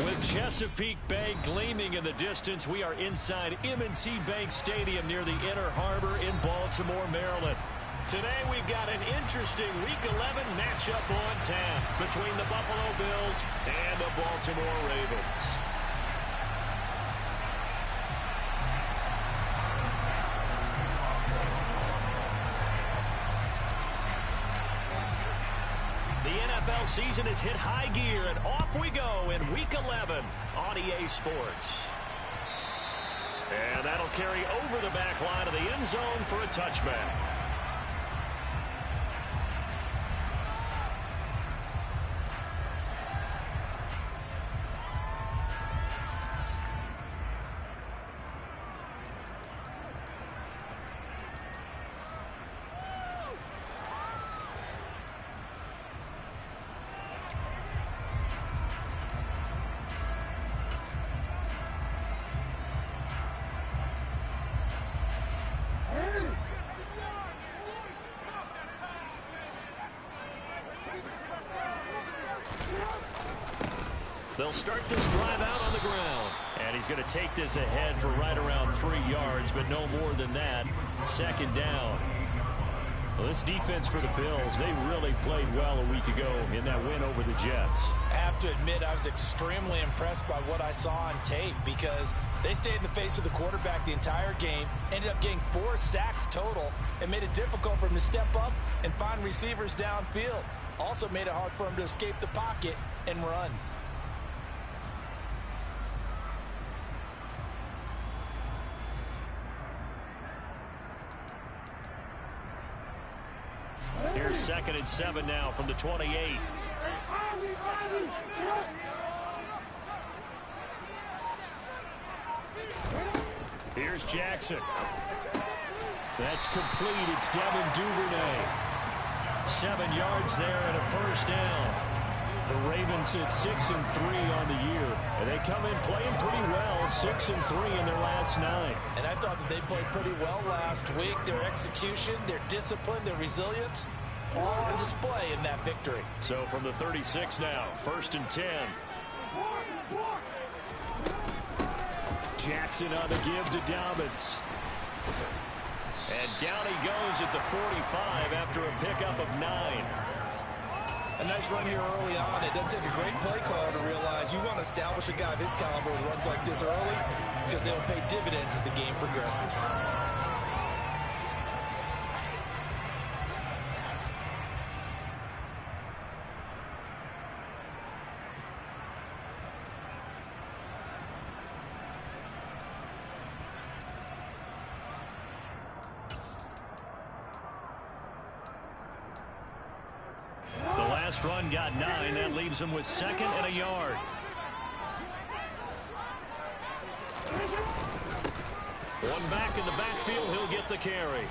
With Chesapeake Bay gleaming in the distance, we are inside M&T Bank Stadium near the Inner Harbor in Baltimore, Maryland. Today we've got an interesting Week 11 matchup on tap between the Buffalo Bills and the Baltimore Ravens. The NFL season has hit high gear, and off we go in Week 11 on EA Sports. And that'll carry over the back line of the end zone for a touchback. They'll start this drive out on the ground. And he's going to take this ahead for right around 3 yards, but no more than that. Second down. Well, this defense for the Bills, they really played well a week ago in that win over the Jets. I have to admit, I was extremely impressed by what I saw on tape because they stayed in the face of the quarterback the entire game, ended up getting 4 sacks total, and made it difficult for him to step up and find receivers downfield. Also made it hard for him to escape the pocket and run. Here's 2nd and 7 now from the 28. Here's Jackson. That's complete. It's Devin Duvernay. 7 yards there and a first down. The Ravens at 6-3 on the year. And they come in playing pretty well, 6-3 in their last 9. And I thought that they played pretty well last week. Their execution, their discipline, their resilience, all on display in that victory. So from the 36 now, 1st and 10. Jackson on the give to Dobbins. And down he goes at the 45 after a pickup of 9. A nice run here early on. It doesn't take a great play caller to realize you want to establish a guy of his caliber with runs like this early because they'll pay dividends as the game progresses. Run got 9. That leaves him with 2nd and a yard. One back in the backfield. He'll get the carry.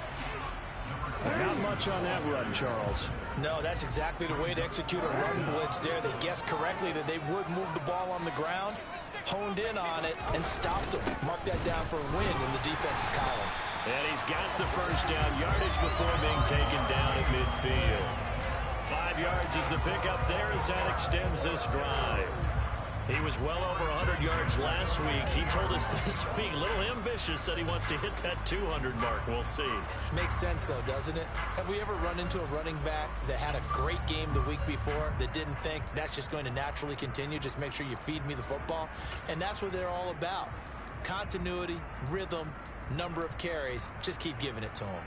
Not much on that run, Charles. No, that's exactly the way to execute a run blitz there. They guessed correctly that they would move the ball on the ground, honed in on it, and stopped them. Mark that down for a win in the defense's column. And he's got the first down yardage before being taken down at midfield. 5 yards is the pickup there as that extends this drive. He was well over 100 yards last week. He told us this week, a little ambitious, said he wants to hit that 200 mark. We'll see. Makes sense, though, doesn't it? Have we ever run into a running back that had a great game the week before that didn't think that's just going to naturally continue? Just make sure you feed me the football. And that's what they're all about. Continuity, rhythm, number of carries. Just keep giving it to them.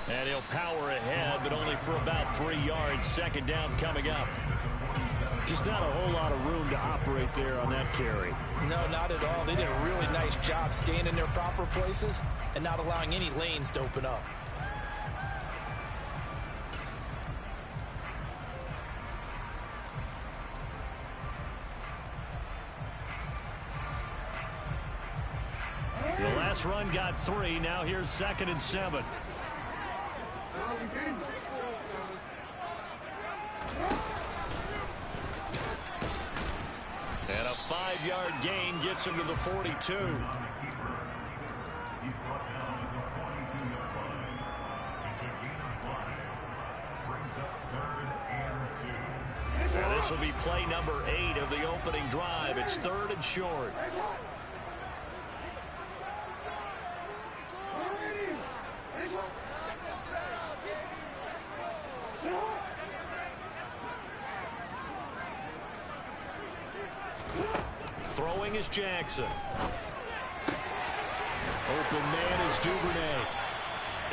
And he'll power ahead, but only for about 3 yards. 2nd down coming up. Just not a whole lot of room to operate there on that carry. No, not at all. They did a really nice job staying in their proper places and not allowing any lanes to open up. The last run got 3. Now here's 2nd and 7. 5-yard gain gets him to the 42. And this will be play number 8 of the opening drive. It's 3rd and short. Throwing is Jackson. Open man is Duvernay.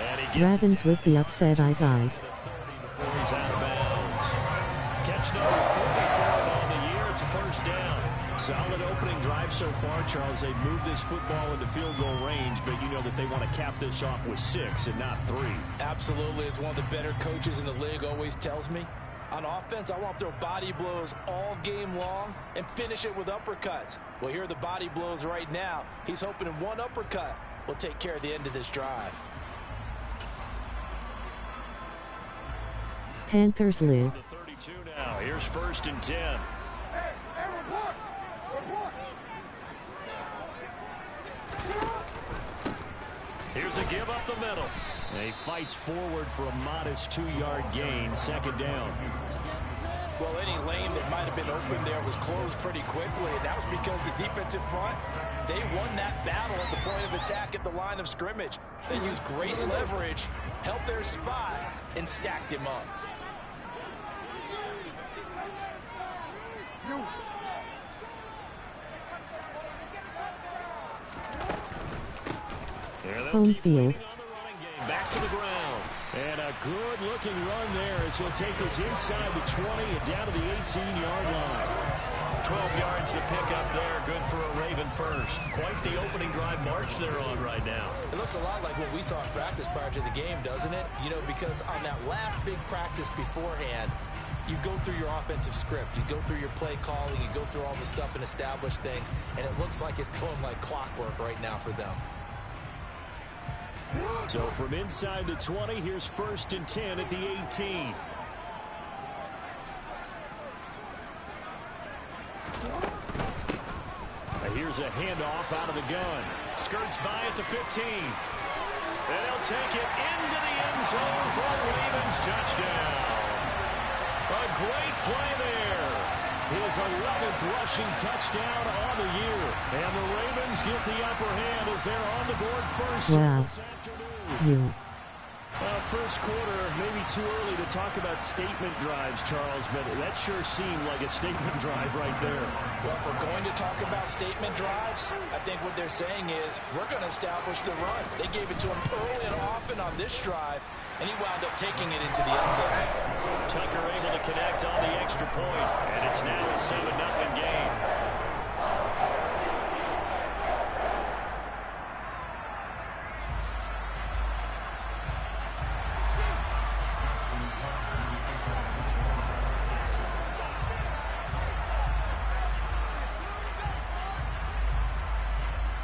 And he gets Ravens with the upset eyes. Before he's out of bounds. Catch number 44 on the year. It's a first down. Solid opening drive so far, Charles. They've moved this football into field goal range, but you know that they want to cap this off with 6 and not 3. Absolutely. As one of the better coaches in the league always tells me, on offense, I want to throw body blows all game long and finish it with uppercuts. Well, here are the body blows right now. He's hoping in one uppercut will take care of the end of this drive. Panthers live. The 32 now. Here's 1st and 10. Here's a give up the middle. And he fights forward for a modest 2-yard gain. 2nd down. Well, any lane that might have been open there was closed pretty quickly, and that was because the defensive front, they won that battle at the point of attack at the line of scrimmage. They used great leverage, held their spot, and stacked him up. Home field. Back to the ground. And a good-looking run there as he'll take this inside the 20 and down to the 18-yard line. 12 yards to pick up there. Good for a Raven first. Quite the opening drive march they're on right now. It looks a lot like what we saw in practice prior to the game, doesn't it? You know, because on that last big practice beforehand, you go through your offensive script. You go through your play calling. You go through all the stuff and establish things. And it looks like it's going like clockwork right now for them. So from inside the 20, here's 1st and 10 at the 18. Here's a handoff out of the gun. Skirts by at the 15. And he'll take it into the end zone for a Ravens touchdown. A great play there. His 11th rushing touchdown on the year. And the Ravens get the upper hand as they're on the board first this afternoon. First quarter, maybe too early to talk about statement drives, Charles, but that sure seemed like a statement drive right there. Well, if we're going to talk about statement drives, I think what they're saying is we're going to establish the run. They gave it to him early and often on this drive, and he wound up taking it into the end zone. Tucker able to connect on the extra point, and it's now a 7-0 game.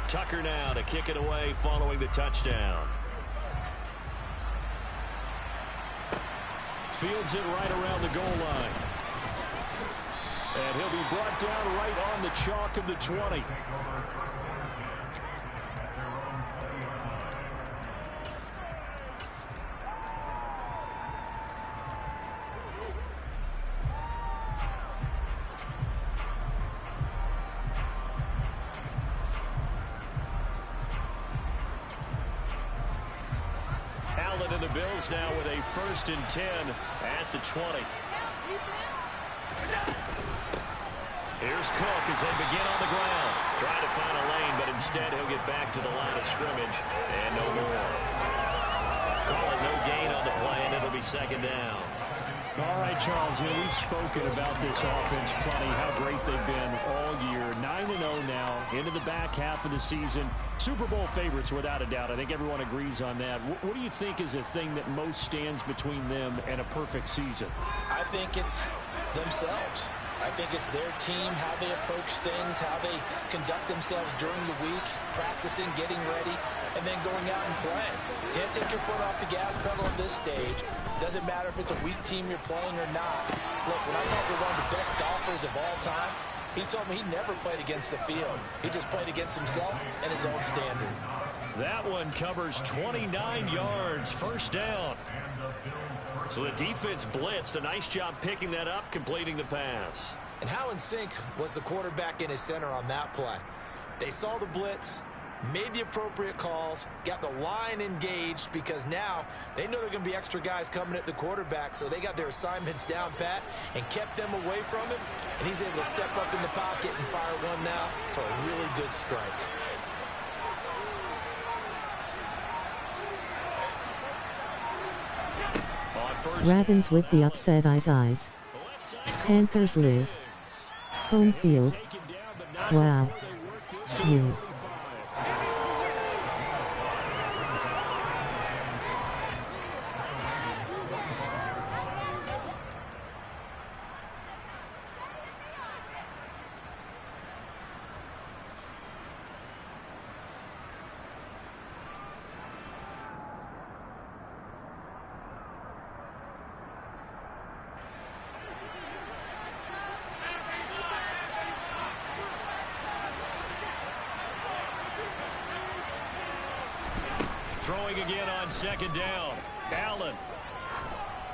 Tucker now to kick it away following the touchdown. Fields it right around the goal line. And he'll be brought down right on the chalk of the 20. And the Bills now with a 1st and 10 at the 20. Here's Cook as they begin on the ground. Trying to find a lane, but instead he'll get back to the line of scrimmage. And no more. Call it no gain on the play, and it'll be 2nd down. All right, Charles, we've spoken about this offense plenty, how great they've been all year. 9-0 now, into the back half of the season. Super Bowl favorites, without a doubt. I think everyone agrees on that. What do you think is the thing that most stands between them and a perfect season? I think it's themselves. I think it's their team, how they approach things, how they conduct themselves during the week, practicing, getting ready, and then going out and playing. Can't take your foot off the gas pedal at this stage. Doesn't matter if it's a weak team you're playing or not. Look, when I talk with one of the best golfers of all time, He told me he never played against the field. He just played against himself and his own standard. That one covers 29 yards, first down. So the defense blitzed. A nice job picking that up, completing the pass. And how in sync was the quarterback and his center on that play? They saw the blitz, made the appropriate calls, got the line engaged, because now they know there are going to be extra guys coming at the quarterback, so they got their assignments down pat and kept them away from him, and he's able to step up in the pocket and fire one now for a really good strike. Ravens with the upset eyes. Panthers live. Home field. Wow. You. Throwing again on second down. Allen.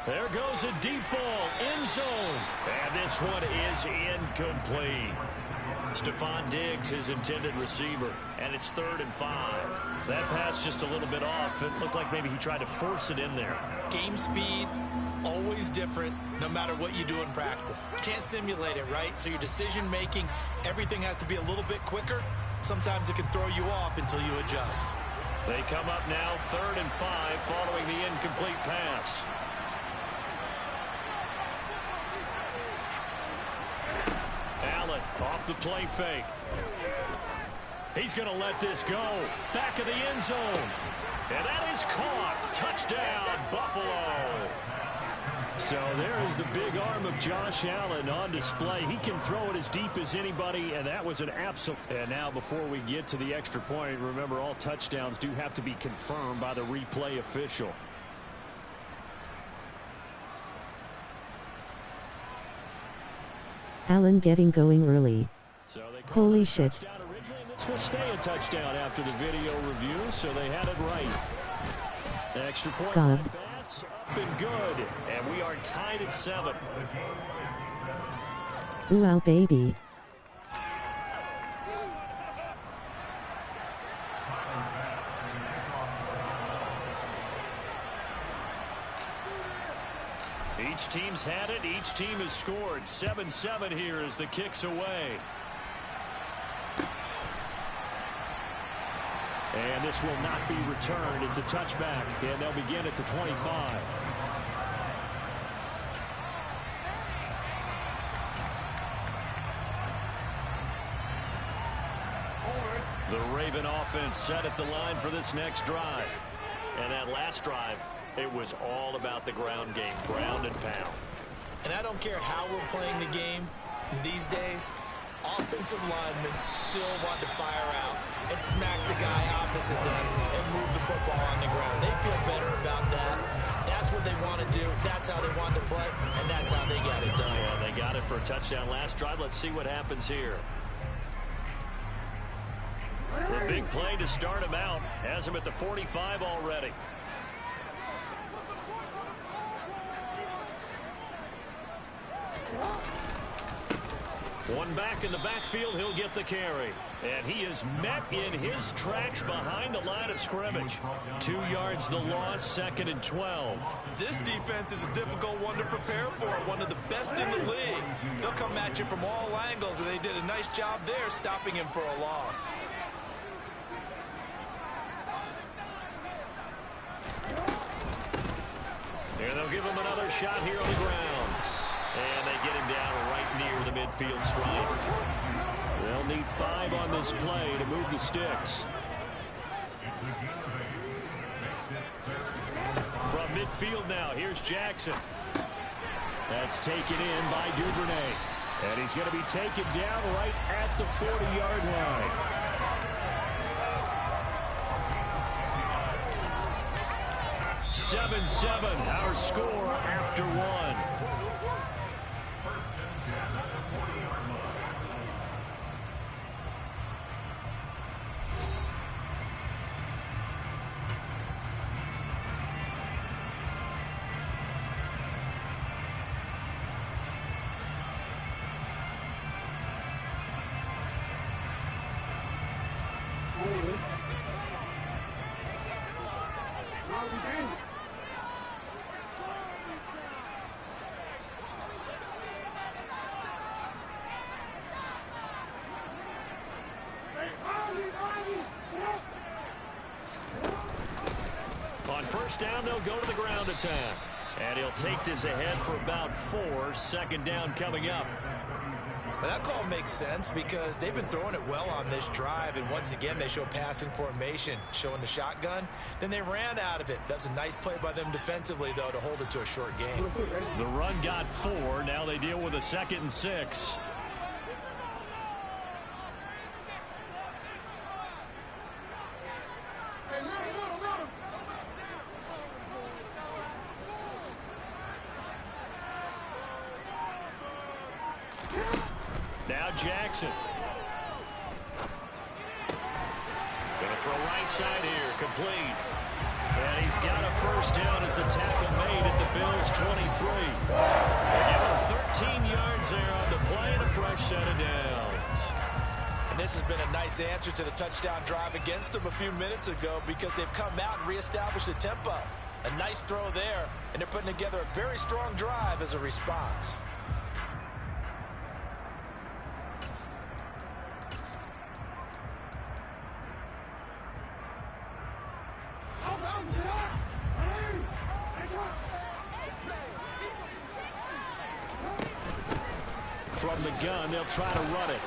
There goes a deep ball. End zone. And this one is incomplete. Stephon Diggs, his intended receiver. And it's 3rd and 5. That pass just a little bit off. It looked like maybe he tried to force it in there. Game speed, always different, no matter what you do in practice. You can't simulate it, right? So your decision making, everything has to be a little bit quicker. Sometimes it can throw you off until you adjust. They come up now 3rd and 5 following the incomplete pass. Allen off the play fake. He's going to let this go. Back of the end zone. And that is caught. Touchdown, Buffalo. So there is the big arm of Josh Allen on display. He can throw it as deep as anybody, and that was an absolute. And now before we get to the extra point, remember all touchdowns do have to be confirmed by the replay official. Allen getting going early. So Holy shit. This will stay a touchdown after the video review, so they had it right. Extra point. God. Pass up and good. And we are tied at 7. Ooh, wow, baby. Each team's had it. Each team has scored. 7-7 here as the kick's away. And this will not be returned. It's a touchback, and they'll begin at the 25. The Raven offense set at the line for this next drive. And that last drive, it was all about the ground game, ground and pound. And I don't care how we're playing the game these days, offensive linemen still want to fire out and smack the guy opposite them and move the football on the ground. They feel better about that. That's what they want to do. That's how they want to play, and that's how they got it done. Yeah, they got it for a touchdown last drive. Let's see what happens here. The big play to start him out. Has him at the 45 already. One back in the backfield, he'll get the carry. And he is met in his tracks behind the line of scrimmage. 2 yards the loss, 2nd and 12. This defense is a difficult one to prepare for, one of the best in the league. They'll come at you from all angles, and they did a nice job there stopping him for a loss. And they'll give him another shot here on the ground. And they get him down right near the midfield stripe. They'll need 5 on this play to move the sticks. From midfield now, here's Jackson. That's taken in by Duvernay. And he's going to be taken down right at the 40-yard line. Seven, our score after 1. first down, they'll go to the ground attack. And he'll take this ahead for about 4. Second down coming up. But that call makes sense because they've been throwing it well on this drive, and once again they show passing formation, showing the shotgun. Then they ran out of it. That's a nice play by them defensively, though, to hold it to a short game. The run got 4. Now they deal with a 2nd and 6. Now Jackson. Gonna throw right side here, complete. And he's got a first down as the tackle made at the Bills' 23. They give him 13 yards there on the play and a fresh set of downs. And this has been a nice answer to the touchdown drive against them a few minutes ago because they've come out and reestablished the tempo. A nice throw there, and they're putting together a very strong drive as a response. From the gun, they'll try to run it.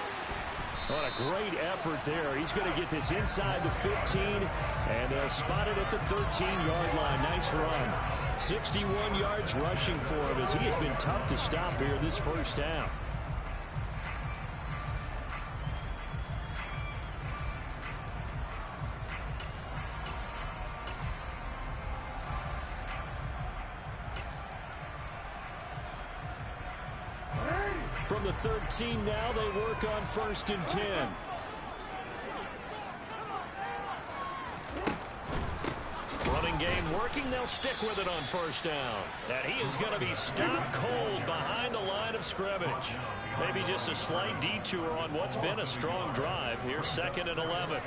What a great effort there. He's going to get this inside the 15, and they'll spot it at the 13-yard line. Nice run. 61 yards rushing for him as he has been tough to stop here this first half. From the 13 now, they work on 1st and 10. Running game working. They'll stick with it on 1st down. And he is going to be stopped cold behind the line of scrimmage. Maybe just a slight detour on what's been a strong drive. Here's 2nd and 11.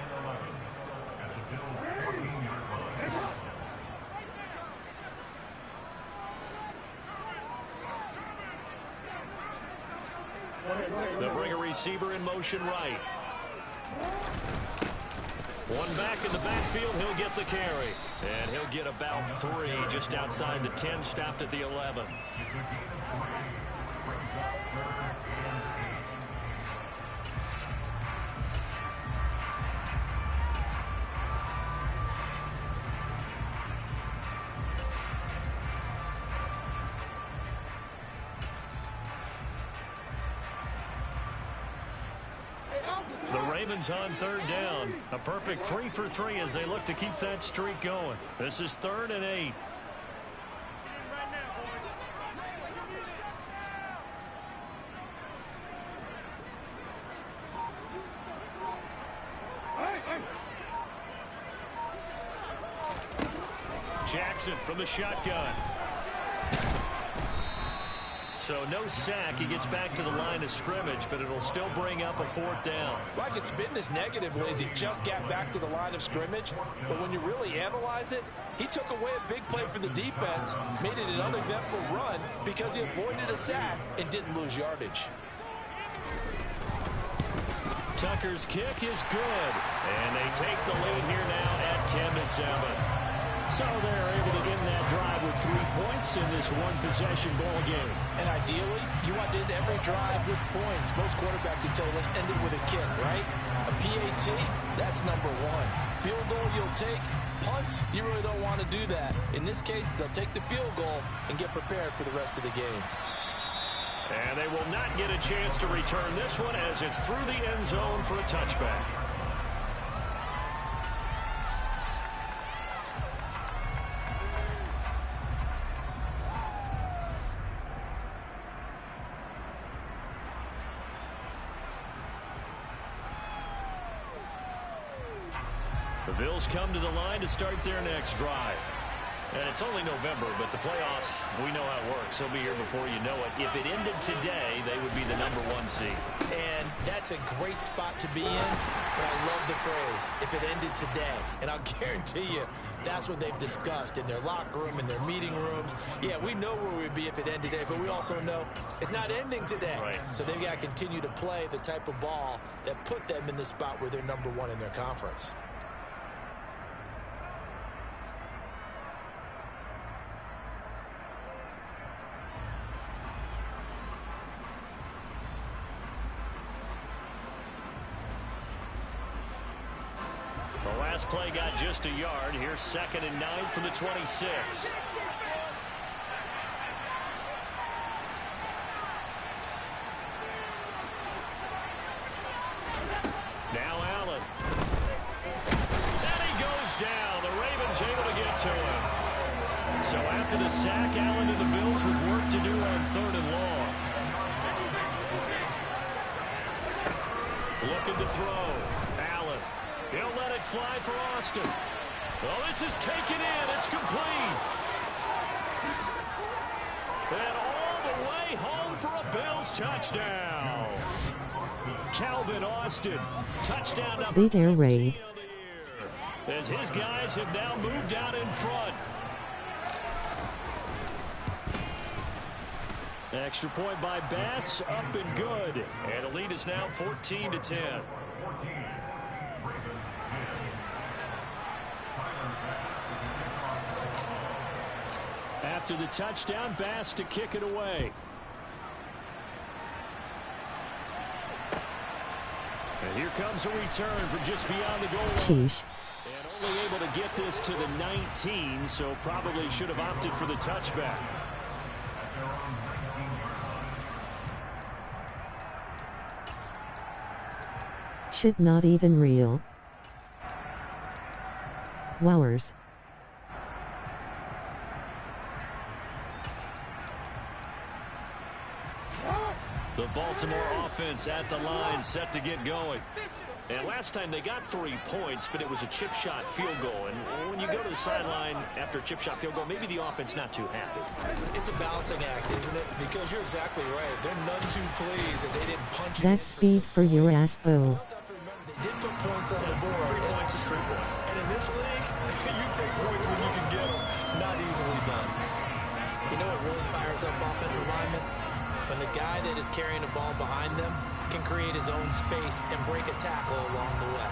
They'll bring a receiver in motion right. One back in the backfield, he'll get the carry. And he'll get about 3 just outside the 10, stopped at the 11. The Ravens on 3rd down. A perfect 3 for 3 as they look to keep that streak going. This is 3rd and 8. Jackson from the shotgun. So no sack. He gets back to the line of scrimmage, but it'll still bring up a 4th down. Like it's been this negative ways. He just got back to the line of scrimmage. But when you really analyze it, he took away a big play for the defense, made it an uneventful run because he avoided a sack and didn't lose yardage. Tucker's kick is good. And they take the lead here now at 10-7. So they're able to end that drive with 3 points in this one-possession ball game. And ideally, you want to end every drive with points. Most quarterbacks would tell you, let's end it with a kick, right? A PAT, that's number 1. Field goal you'll take. Punts, you really don't want to do that. In this case, they'll take the field goal and get prepared for the rest of the game. And they will not get a chance to return this one as it's through the end zone for a touchback. The Bills come to the line to start their next drive. And it's only November, but the playoffs, we know how it works. They'll be here before you know it. If it ended today, they would be the #1 seed. And that's a great spot to be in, but I love the phrase, if it ended today. And I'll guarantee you, that's what they've discussed in their locker room, in their meeting rooms. Yeah, we know where we'd be if it ended today, but we also know it's not ending today. Right. So they've got to continue to play the type of ball that put them in the spot where they're #1 in their conference. Pass play got just a yard. Here's 2nd and 9 from the 26. Now Allen. And he goes down. The Ravens able to get to him. So after the sack, Allen and the Bills with work to do on 3rd and long. Looking to throw. Allen. He'll let it fly for Austin. Well, this is taken in. It's complete. And all the way home for a Bills touchdown. Calvin Austin. Touchdown number Big air raid. as his guys have now moved out in front. Extra point by Bass, up and good. And the lead is now 14-10. After the touchdown, Bass to kick it away. And here comes a return from just beyond the goal line. Sheesh. And only able to get this to the 19, so probably should have opted for the touchback. Shit, not even real. Wowers. The Baltimore offense at the line, set to get going. And last time they got 3 points, but it was a chip shot field goal. And when you go to the sideline after a chip shot field goal, maybe the offense not too happy. It's a balancing act, isn't it? Because you're exactly right. They're none too pleased that they didn't punch it. That's speed for your ass, though. They did put points on the board. 3 points is 3 points. And in this league, you take points when you can get them. Not easily done. You know what really fires up offensive linemen? When the guy that is carrying the ball behind them can create his own space and break a tackle along the way.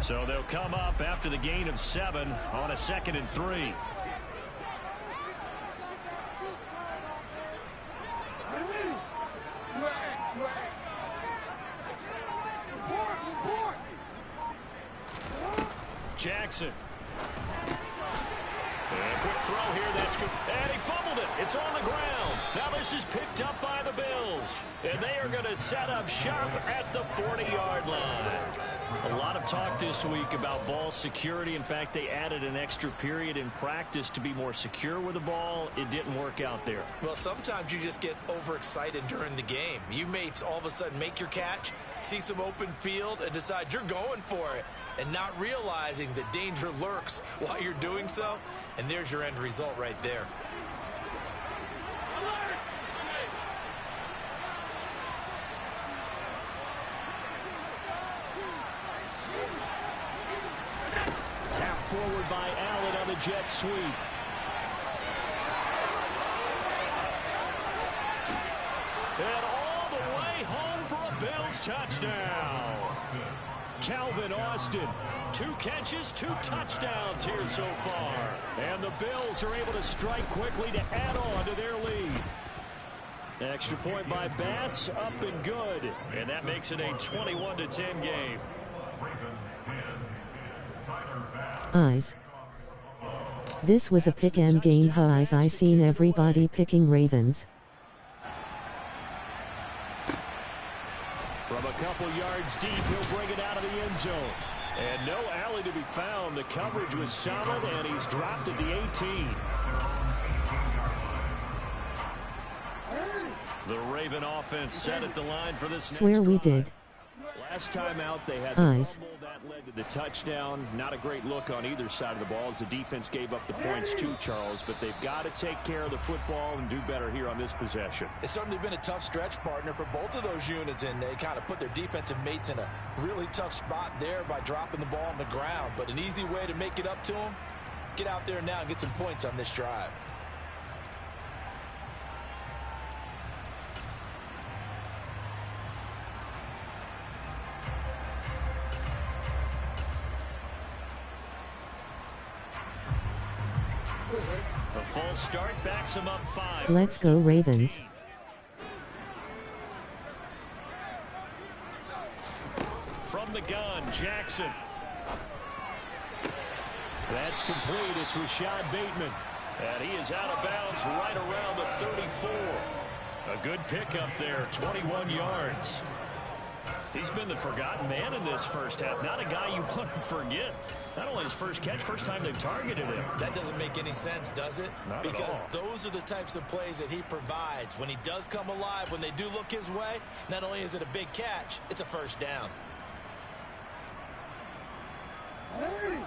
So they'll come up after the gain of 7 on a 2nd and 3. Jackson. And quick throw here. That's good. And he fumbled it. It's on the ground. Now this is picked up by the Bills. And they are going to set up shop at the 40-yard line. A lot of talk this week about ball security. In fact, they added an extra period in practice to be more secure with the ball. It didn't work out there. Well, sometimes you just get overexcited during the game. You may all of a sudden make your catch, see some open field, and decide you're going for it, and not realizing that danger lurks while you're doing so. And there's your end result right there. Tap forward by Allen on the jet sweep. And all the way home for a Bills touchdown. Calvin Austin, 2 catches, 2 touchdowns here so far. And the Bills are able to strike quickly to add on to their lead. Extra point by Bass, up and good. And that makes it a 21-10 game. Eyes. This was a pick and game, eyes. I seen everybody picking Ravens. From a couple yards deep, he'll bring it out of the end zone. And no alley to be found. The coverage was solid, and he's dropped at the 18. The Raven offense set at the line for this Swear next we drive. did. Last time out, they had the Eyes. fumble that led to the touchdown. Not a great look on either side of the ball as the defense gave up the points too, Charles. But they've got to take care of the football and do better here on this possession. It's certainly been a tough stretch, partner, for both of those units, and they kind of put their defensive mates in a really tough spot there by dropping the ball on the ground. But an easy way to make it up to them, get out there now and get some points on this drive. The false start backs him up 5. Let's go Ravens. From the gun, Jackson. That's complete. It's Rashad Bateman. And he is out of bounds right around the 34. A good pickup there, 21 yards. He's been the forgotten man in this first half. Not a guy you want to forget. Not only his first catch, first time they've targeted him. That doesn't make any sense, does it? Not because at all. those are the types of plays that he provides. When he does come alive, when they do look his way, not only is it a big catch, it's a first down.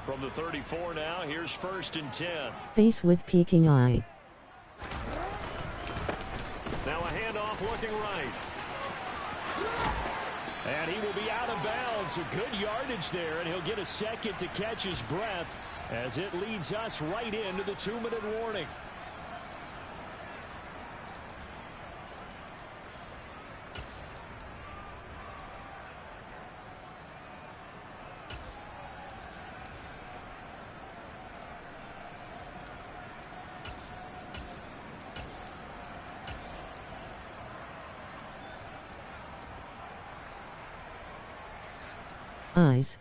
From the 34 now, here's 1st and 10. Face with peeking eye. Now a handoff looking right. And he will be out of bounds. A good yardage there, and he'll get a second to catch his breath as it leads us right into the 2-minute warning. Eyes.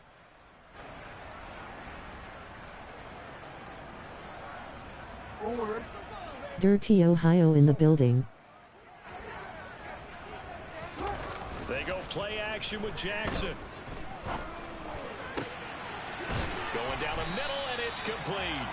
Dirty Ohio in the building. They go play action with Jackson. Going down the middle, and it's complete.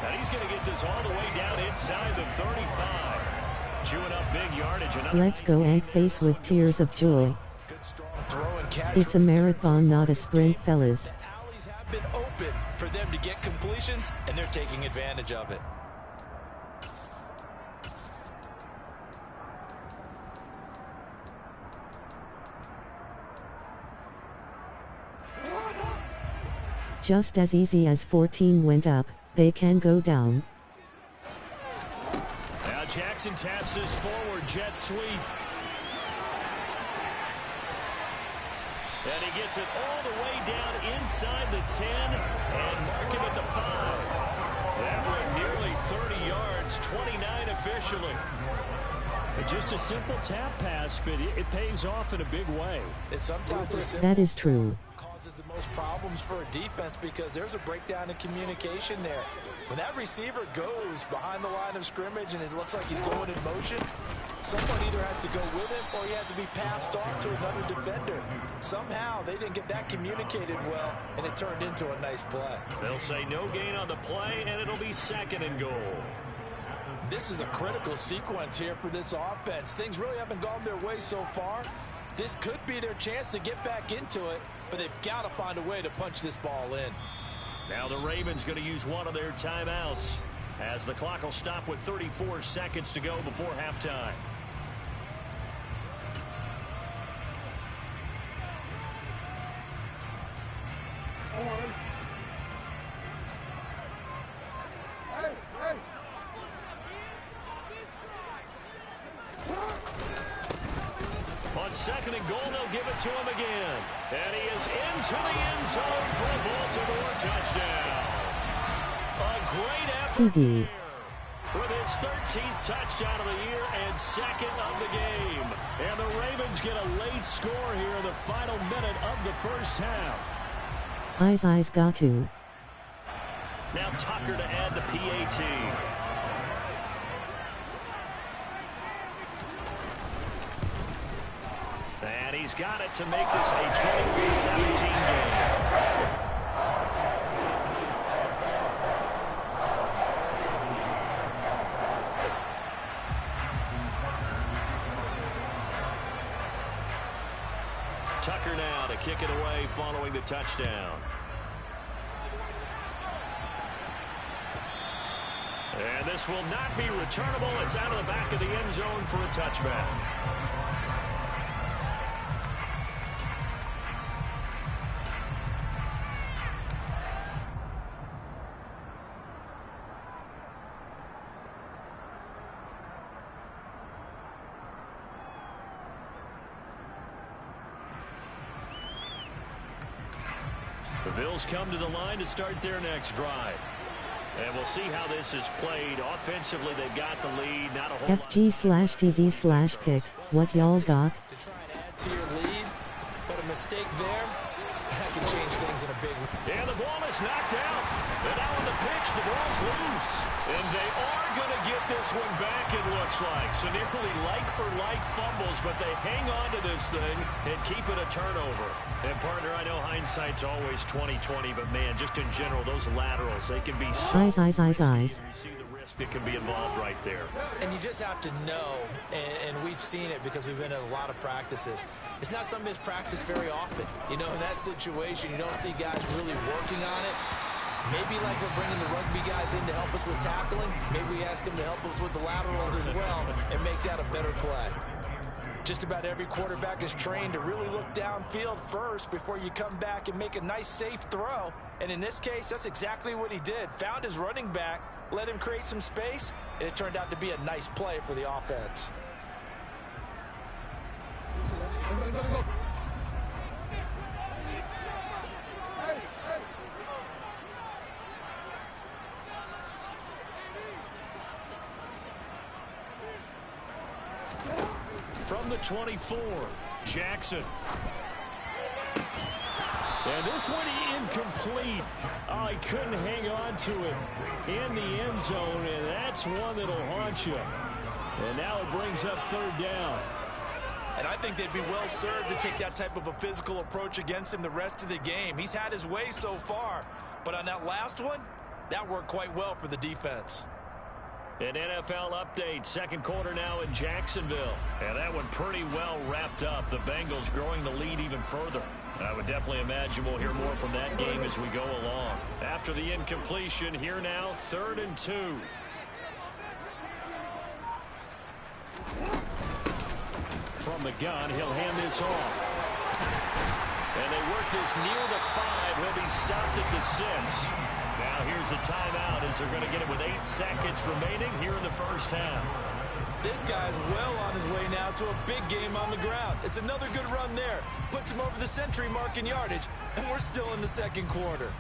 And he's going to get this all the way down inside the 35. Chewing up big yardage. Let's go and face with tears of joy. Good strong throw and catch. It's a marathon, not a sprint, fellas. The alleys have been open for them to get completions, and they're taking advantage of it. Just as easy as 14 went up, they can go down. Now Jackson taps this forward jet sweep. And he gets it all the way down inside the 10 and mark him at the 5. That went nearly 30 yards, 29 officially. Just a simple tap pass, but it pays off in a big way. It's sometimes a simple That is true. causes the most problems for a defense because there's a breakdown in communication there. When that receiver goes behind the line of scrimmage and it looks like he's going in motion, someone either has to go with him or he has to be passed off to another defender. Somehow they didn't get that communicated well, and it turned into a nice play. They'll say no gain on the play, and it'll be 2nd and goal. This is a critical sequence here for this offense. Things really haven't gone their way so far. This could be their chance to get back into it, but they've got to find a way to punch this ball in. Now the Ravens going to use one of their timeouts as the clock will stop with 34 seconds to go before halftime. On 2nd and goal, they'll give it to him again. And he is into the end zone for a Baltimore touchdown. A great effort TD. with his 13th touchdown of the year and 2nd of the game. And the Ravens get a late score here in the final minute of the first half. Eyes got to. Now Tucker to add the PAT. And he's got it to make this a 21-17 game. Tucker now to kick it away following the touchdown. And this will not be returnable. It's out of the back of the end zone for a touchback. The Bills come to the line to start their next drive. And we'll see how this is played. Offensively, they've got the lead. Not a whole FG/TD/pick. What y'all got? To try and add to your lead, but a mistake there, that can change things in a big way. And the ball is knocked out. And now on the pitch, the ball's loose. And they are going to get this one back, it looks like. So nearly like-for-like fumbles, but they hang on to this thing and keep it a turnover. And, partner, I know hindsight's always 20/20, but, man, just in general, those laterals, they can be so Eyes. You see the risk that can be involved right there. And you just have to know, and we've seen it because we've been at a lot of practices. It's not something that's practiced very often. You know, in that situation, you don't see guys really working on it. Maybe like we're bringing the rugby guys in to help us with tackling, maybe we ask them to help us with the laterals as well and make that a better play. Just about every quarterback is trained to really look downfield first before you come back and make a nice, safe throw. And in this case, that's exactly what he did. Found his running back, let him create some space, and it turned out to be a nice play for the offense. From the 24, Jackson. And this one incomplete. Oh, he couldn't hang on to it in the end zone, and that's one that'll haunt you. And now it brings up third down. And I think they'd be well served to take that type of a physical approach against him the rest of the game. He's had his way so far, but on that last one, that worked quite well for the defense. An NFL update, second quarter now in Jacksonville. And that one pretty well wrapped up. The Bengals growing the lead even further. I would definitely imagine we'll hear more from that game as we go along. After the incompletion, here now, 3rd and 2. From the gun, he'll hand this off. And they work this near the 5. He'll be stopped at the 6. Now here's a timeout as they're going to get it with 8 seconds remaining here in the first half. This guy's well on his way now to a big game on the ground. It's another good run there. Puts him over the century mark in yardage, and we're still in the second quarter.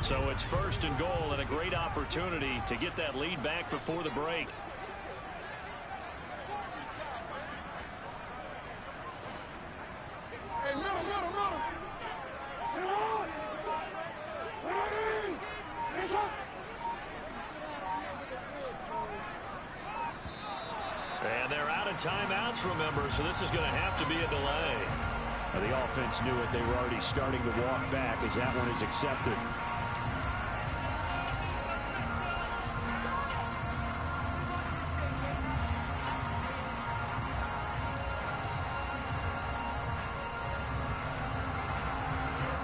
So it's 1st and goal and a great opportunity to get that lead back before the break. And they're out of timeouts, remember, so this is going to have to be a delay. The offense knew it. They were already starting to walk back as that one is accepted.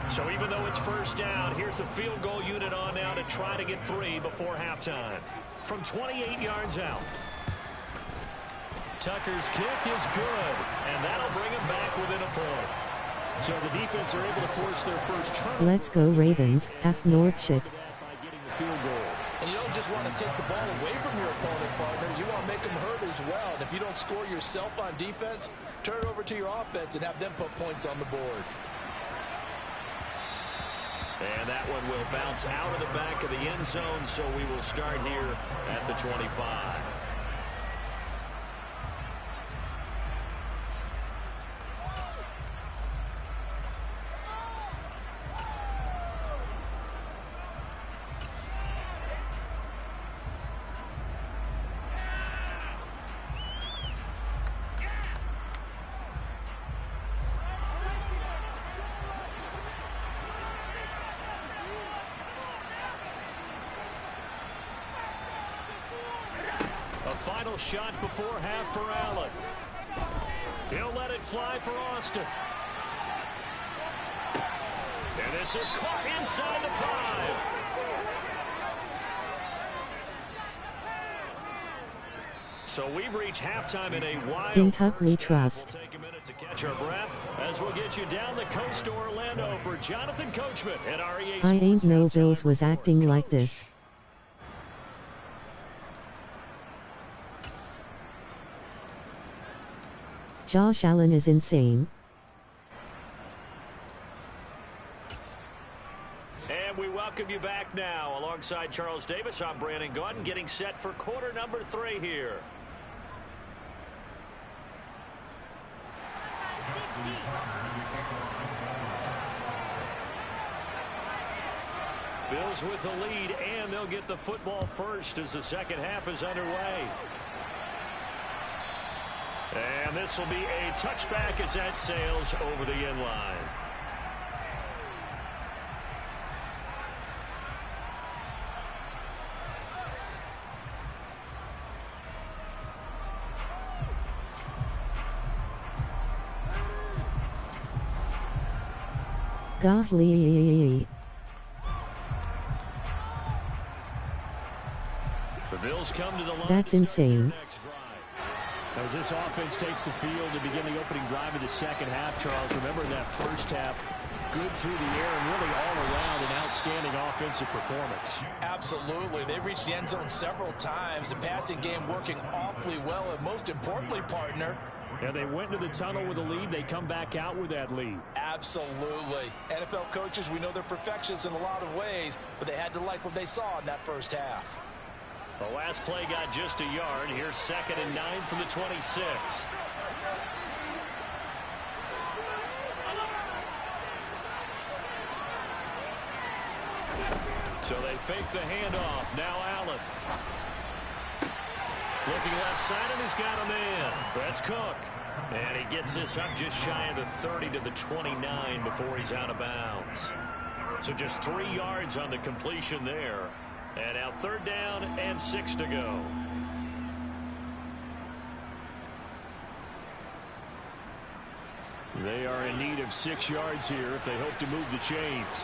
So even though it's 1st down, here's the field goal unit on now to try to get 3 before halftime. From 28 yards out. Tucker's kick is good, and that'll bring him back within a point. So the defense are able to force their first turnover. Let's go Ravens, F North shit. By getting the field goal. And you don't just want to take the ball away from your opponent, partner. You want to make them hurt as well. And if you don't score yourself on defense, turn it over to your offense and have them put points on the board. And that one will bounce out of the back of the end zone, so we will start here at the 25. Final shot before half for Allen. He'll let it fly for Austin. And this is caught inside the 5. So we've reached halftime in a wild In Tuck we trust. We'll take a minute to catch our breath as we'll get you down the coast to Orlando for Jonathan Coachman at REA. I ain't know Bills was acting like this. Josh Allen is insane. And we welcome you back now. Alongside Charles Davis, I'm Brandon Gaudin, getting set for quarter number 3 here. Bills with the lead, and they'll get the football first as the second half is underway. And this will be a touchback as that sails over the end line. Golly. The Bills come to the line. That's insane. As this offense takes the field to begin the opening drive of the second half, Charles, remember that first half, good through the air and really all around an outstanding offensive performance. Absolutely. They reached the end zone several times. The passing game working awfully well, and most importantly, partner, Yeah, they went into the tunnel with a lead. They come back out with that lead. absolutely. NFL coaches, we know they're perfectionists in a lot of ways, but they had to like what they saw in that first half. The last play got just a yard. Here's 2nd and 9 from the 26. So they fake the handoff. Now Allen. Looking left side, and he's got a man. That's Cook. And he gets this up just shy of the 30 to the 29 before he's out of bounds. So just 3 yards on the completion there. And now 3rd down and 6 to go. They are in need of 6 yards here if they hope to move the chains.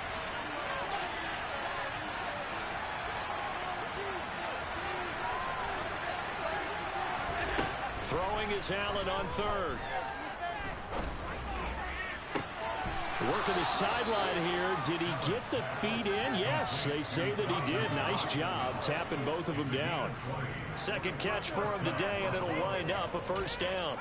Throwing is Allen on 3rd. Working the sideline here. Did he get the feet in? Yes, they say that he did. Nice job tapping both of them down. 2nd catch for him today, and it'll wind up a 1st down.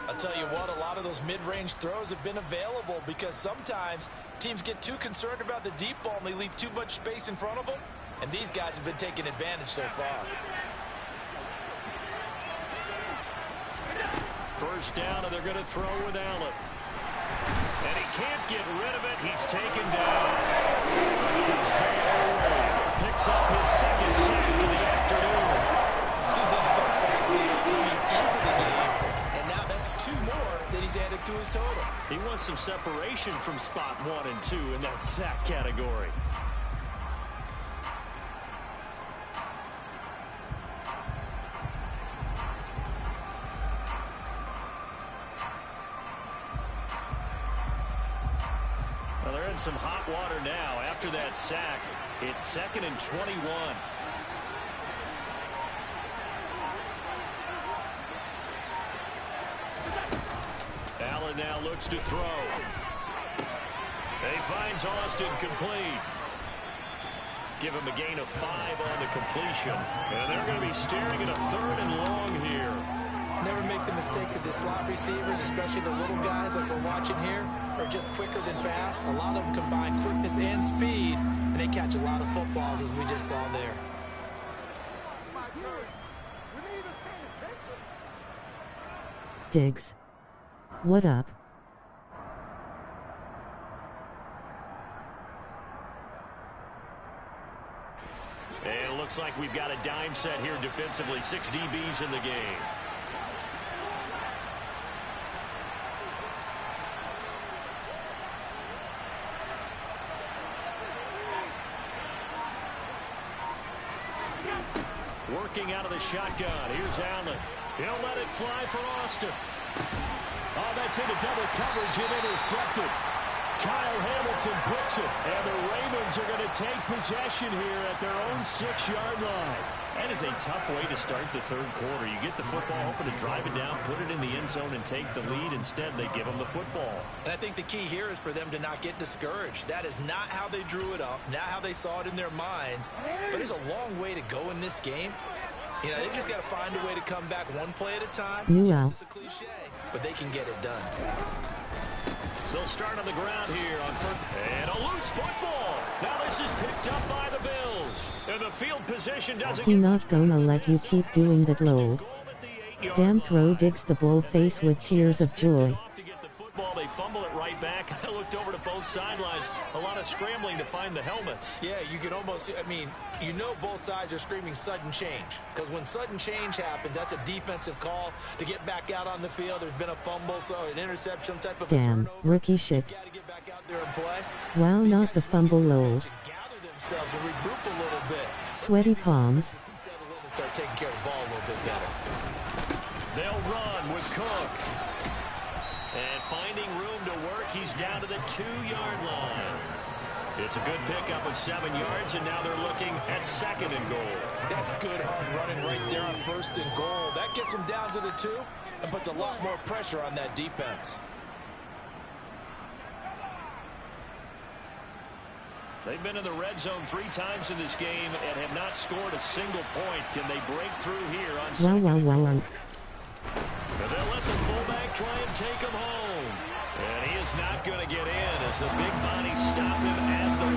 I'll tell you what, a lot of those mid-range throws have been available because sometimes teams get too concerned about the deep ball and they leave too much space in front of them, and these guys have been taking advantage so far. 1st down, and they're going to throw with Allen. And he can't get rid of it. He's taken down. Picks up his 2nd sack of the afternoon. He's NFL sack leader coming into the game, and now that's 2 more that he's added to his total. He wants some separation from spot 1 and 2 in that sack category. Well, they're in some hot water now. After that sack, it's 2nd and 21. Allen now looks to throw. He finds Austin complete. Give him a gain of 5 on the completion. And they're going to be staring at a 3rd and long here. Never make the mistake that the slot receivers, especially the little guys like we're watching here, are just quicker than fast. A lot of them combine quickness and speed, and they catch a lot of footballs, as we just saw there. Diggs. What up? And it looks like we've got a dime set here defensively. 6 DBs in the game. Working out of the shotgun. Here's Allen. He'll let it fly for Austin. Oh, that's into double coverage and intercepted. Kyle Hamilton puts it. And the Ravens are going to take possession here at their own 6-yard line. That is a tough way to start the third quarter. You get the football, hoping to drive it down, put it in the end zone, and take the lead. Instead, they give them the football. And I think the key here is for them to not get discouraged. That is not how they drew it up, not how they saw it in their minds. But there's a long way to go in this game. You know, they just got to find a way to come back one play at a time. This is a cliche, but they can get it done. They'll start on the ground here on first. And a loose football. Now this is picked up by the Bills. And the field position doesn't. He not gonna let you keep doing that, lol. Damn throw digs the bull face with tears of joy. They fumble it right back. I looked over to both sidelines. A lot of scrambling to find the helmets. Yeah, you can almost, I mean, you know both sides are screaming sudden change. Because when sudden change happens, that's a defensive call to get back out on the field. There's been a fumble, so an interception, some type of damn, rookie shit. Get back out there and play. Wow, not the fumble, lol. Gather themselves and regroup a little bit. Sweaty palms. Start taking care of the ball a little bit better. They'll run with Cook. And finding room to work, he's down to the 2-yard line. It's a good pickup of 7 yards, and now they're looking at 2nd and goal. That's good hard running right there on 1st and goal. That gets them down to the 2 and puts a lot more pressure on that defense. They've been in the red zone 3 times in this game and have not scored a single point. Can they break through here on Wow. And they'll let the fullback try and take him home. And he is not going to get in as the big bodies stop him at the 1.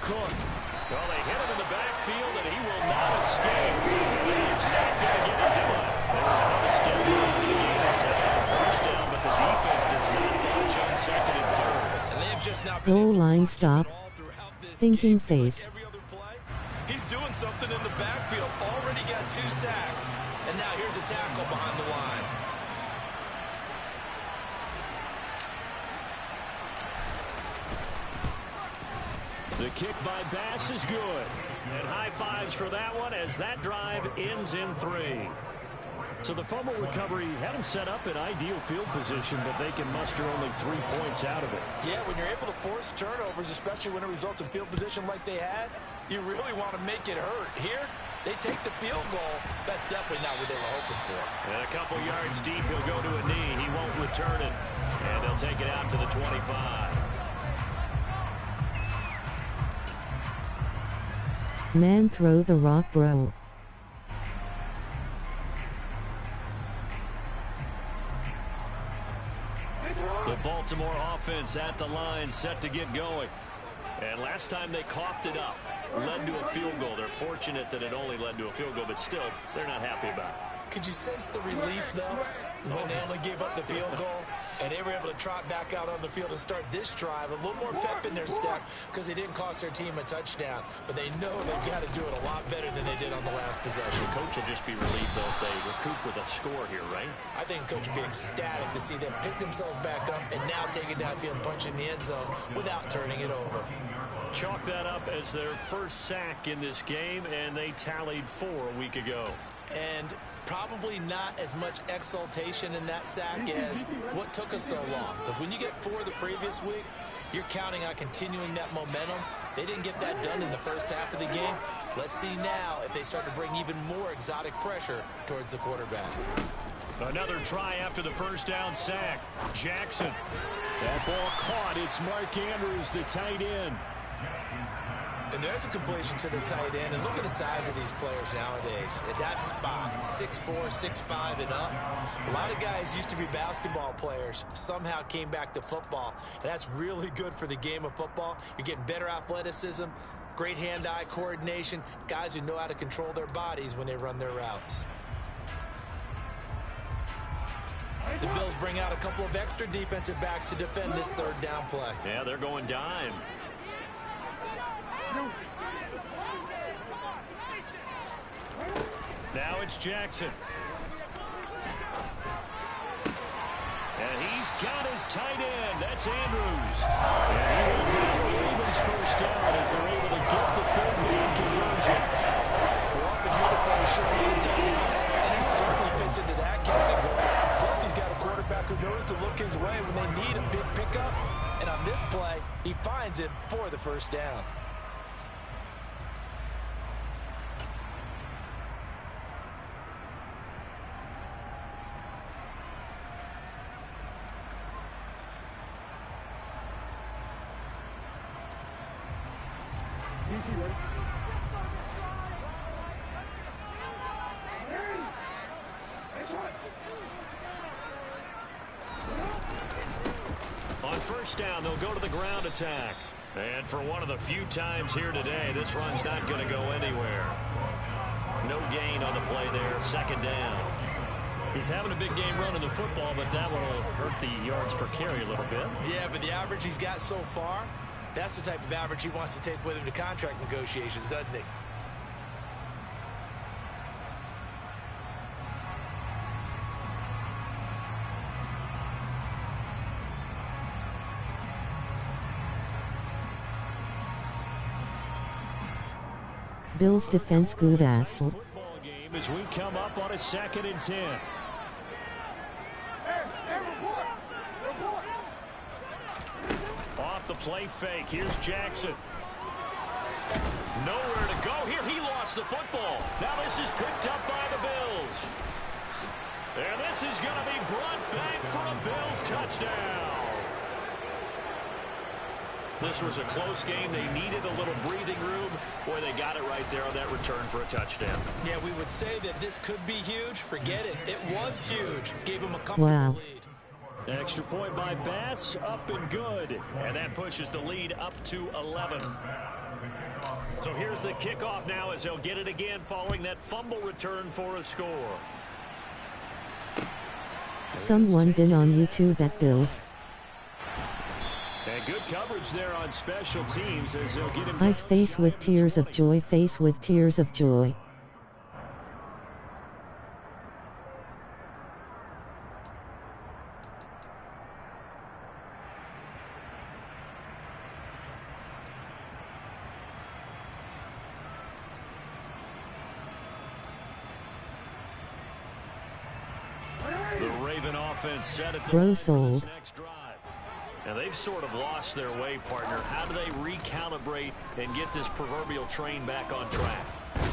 Cook. Well, they hit him in the backfield, and he will not escape. He is not going to get it done. They were on the schedule to the game of 1st down, but the defense does not launch on 2nd and 3rd. Goal line stop. Thinking face. He's doing something in the backfield. Already got 2 sacks. And now here's a tackle behind the line. The kick by Bass is good. And high fives for that one as that drive ends in 3. So the fumble recovery had them set up in ideal field position, but they can muster only 3 points out of it. Yeah, when you're able to force turnovers, especially when it results in field position like they had, you really want to make it hurt. Here, they take the field goal. That's definitely not what they were hoping for. And a couple yards deep, he'll go to a knee. He won't return it. And they'll take it out to the 25. Man, throw the rock, bro. The Baltimore offense at the line, set to get going. And last time they coughed it up, led to a field goal. They're fortunate that it only led to a field goal, but still, they're not happy about it. Could you sense the relief, though, when they only gave up the field goal and they were able to trot back out on the field and start this drive? A little more pep in their step because they didn't cost their team a touchdown, but they know they've got to do it a lot better than they did on the last possession. The coach will just be relieved, though, if they recoup with a score here, right? I think coach will be ecstatic to see them pick themselves back up and now take it downfield and punch in the end zone without turning it over. Chalk that up as their first sack in this game, and they tallied 4 a week ago. And probably not as much exultation in that sack as what took us so long. Because when you get 4 the previous week, you're counting on continuing that momentum. They didn't get that done in the first half of the game. Let's see now if they start to bring even more exotic pressure towards the quarterback. Another try after the first down sack. Jackson. That ball caught. It's Mark Andrews, the tight end. And there's a completion to the tight end. And look at the size of these players nowadays. At that spot, 6'4", 6'5", and up. A lot of guys used to be basketball players, somehow came back to football. And that's really good for the game of football. You're getting better athleticism, great hand-eye coordination, guys who know how to control their bodies when they run their routes. The Bills bring out a couple of extra defensive backs to defend this third down play. Yeah, they're going dime. Now it's Jackson. And he's got his tight end. That's Andrews. And he will have the Ravens first down as they're able to get the third down conversion. pressure-oriented timeouts, and he certainly fits into that category. Plus, he's got a quarterback who knows to look his way when they need a big pickup. And on this play, he finds it for the first down. Easy, ready? On first down, they'll go to the ground attack. And for one of the few times here today, this run's not going to go anywhere. No gain on the play there, second down. He's having a big game running the football, but that one will hurt the yards per carry a little bit. Yeah, but the average he's got so far, that's the type of average he wants to take with him to contract negotiations, doesn't he? Bills defense good ass. Football game as we come up on a 2nd and 10. Off the play fake. Here's Jackson. Nowhere to go here. He lost the football. Now this is picked up by the Bills. And this is going to be brought back for a Bills touchdown. This was a close game. They needed a little breathing room. Boy, they got it right there on that return for a touchdown. Yeah, we would say that this could be huge. Forget it. It was huge. Gave him a comfortable lead. Extra point by Bass, up and good. And that pushes the lead up to 11. So here's the kickoff now as they'll get it again following that fumble return for a score. Someone been on YouTube at Bills. And good coverage there on special teams as they'll get him. Eyes face with tears of joy, face with tears of joy. The Raven offense set at the Bro sold. next drive. And they've sort of lost their way, partner. How do they recalibrate and get this proverbial train back on track?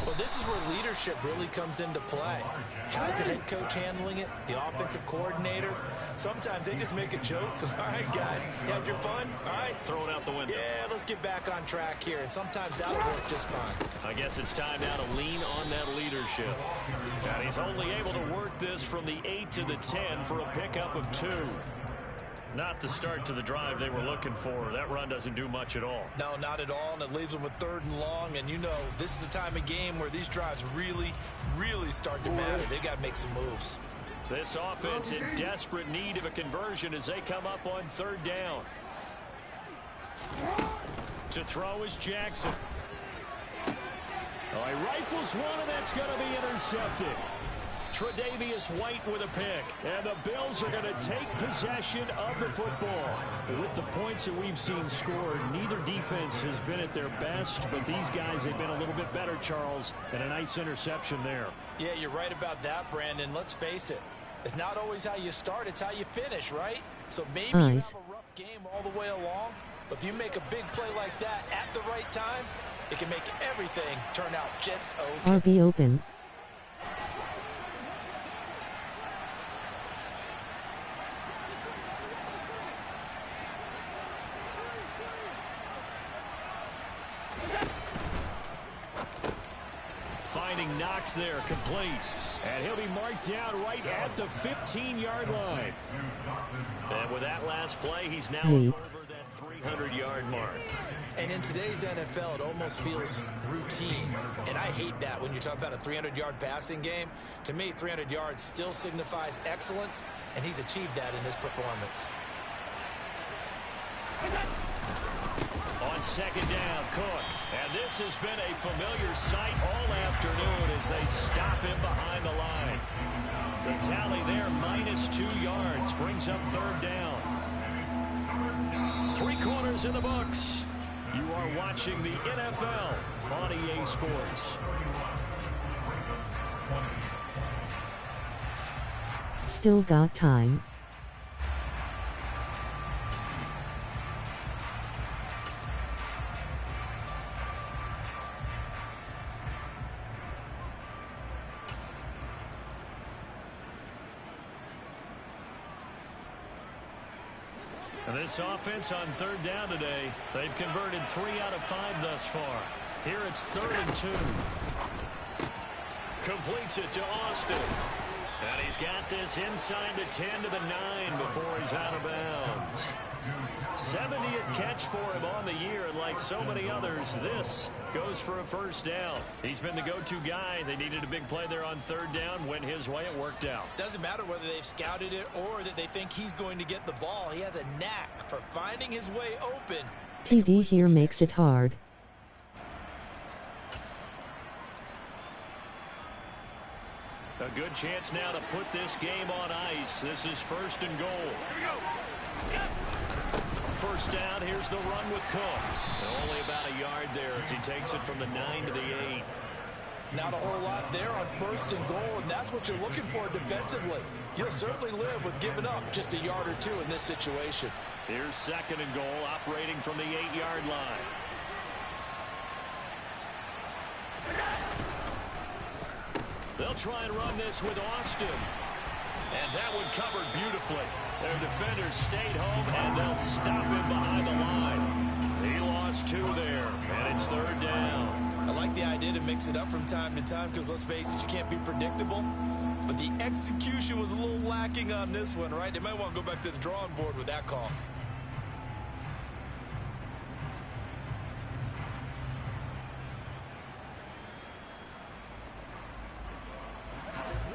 Well, this is where leadership really comes into play. How's the head coach handling it? The offensive coordinator? Sometimes they just make a joke. All right, guys, you had your fun? All right. Throw it out the window. Yeah, let's get back on track here. And sometimes that'll work just fine. I guess it's time now to lean on that leadership. And he's only able to work this from the 8 to the 10 for a pickup of 2. Not the start to the drive they were looking for. That run doesn't do much at all. No, not at all, and it leaves them with 3rd and long. And you know, this is the time of game where these drives really, really start to matter. They got to make some moves. This offense in desperate need of a conversion as they come up on 3rd down. To throw is Jackson. Oh, he rifles one, and that's going to be intercepted. Tre'Davious White with a pick. And the Bills are going to take possession of the football. With the points that we've seen scored, neither defense has been at their best, but these guys have been a little bit better, Charles, and a nice interception there. Yeah, you're right about that, Brandon. Let's face it. It's not always how you start, it's how you finish, right? So maybe you have a rough game all the way along, but if you make a big play like that at the right time, it can make everything turn out just okay. RB open. Finding Knox there, complete. And he'll be marked down right at the 15-yard line. And with that last play, he's now over that 300-yard mark. And in today's NFL, it almost feels routine. And I hate that when you talk about a 300-yard passing game. To me, 300 yards still signifies excellence, and he's achieved that in this performance. On 2nd down, Cook. And this has been a familiar sight all afternoon as they stop him behind the line. The tally there, -2 yards, brings up 3rd down. 3 quarters in the books. You are watching the NFL on EA Sports. Still got time. And this offense on third down today, they've converted 3 out of 5 thus far. Here it's 3rd and 2. Completes it to Austin. And he's got this inside the 10 to the 9 before he's out of bounds. 70th catch for him on the year, and like so many others, this goes for a first down. He's been the go-to guy. They needed a big play there on third down. Went his way. It worked out. Doesn't matter whether they've scouted it or that they think he's going to get the ball. He has a knack for finding his way open. TD here makes it hard. A good chance now to put this game on ice. This is 1st and goal. First down, here's the run with Cook. Only about a yard there as he takes it from the 9 to the 8. Not a whole lot there on 1st and goal, and that's what you're looking for defensively. You'll certainly live with giving up just a yard or 2 in this situation. Here's 2nd and goal, operating from the 8-yard line. They'll try and run this with Austin. And that one covered beautifully. Their defenders stayed home, and they'll stop him behind the line. He lost 2 there, and it's 3rd down. I like the idea to mix it up from time to time because, let's face it, you can't be predictable. But the execution was a little lacking on this one, right? They might want to go back to the drawing board with that call.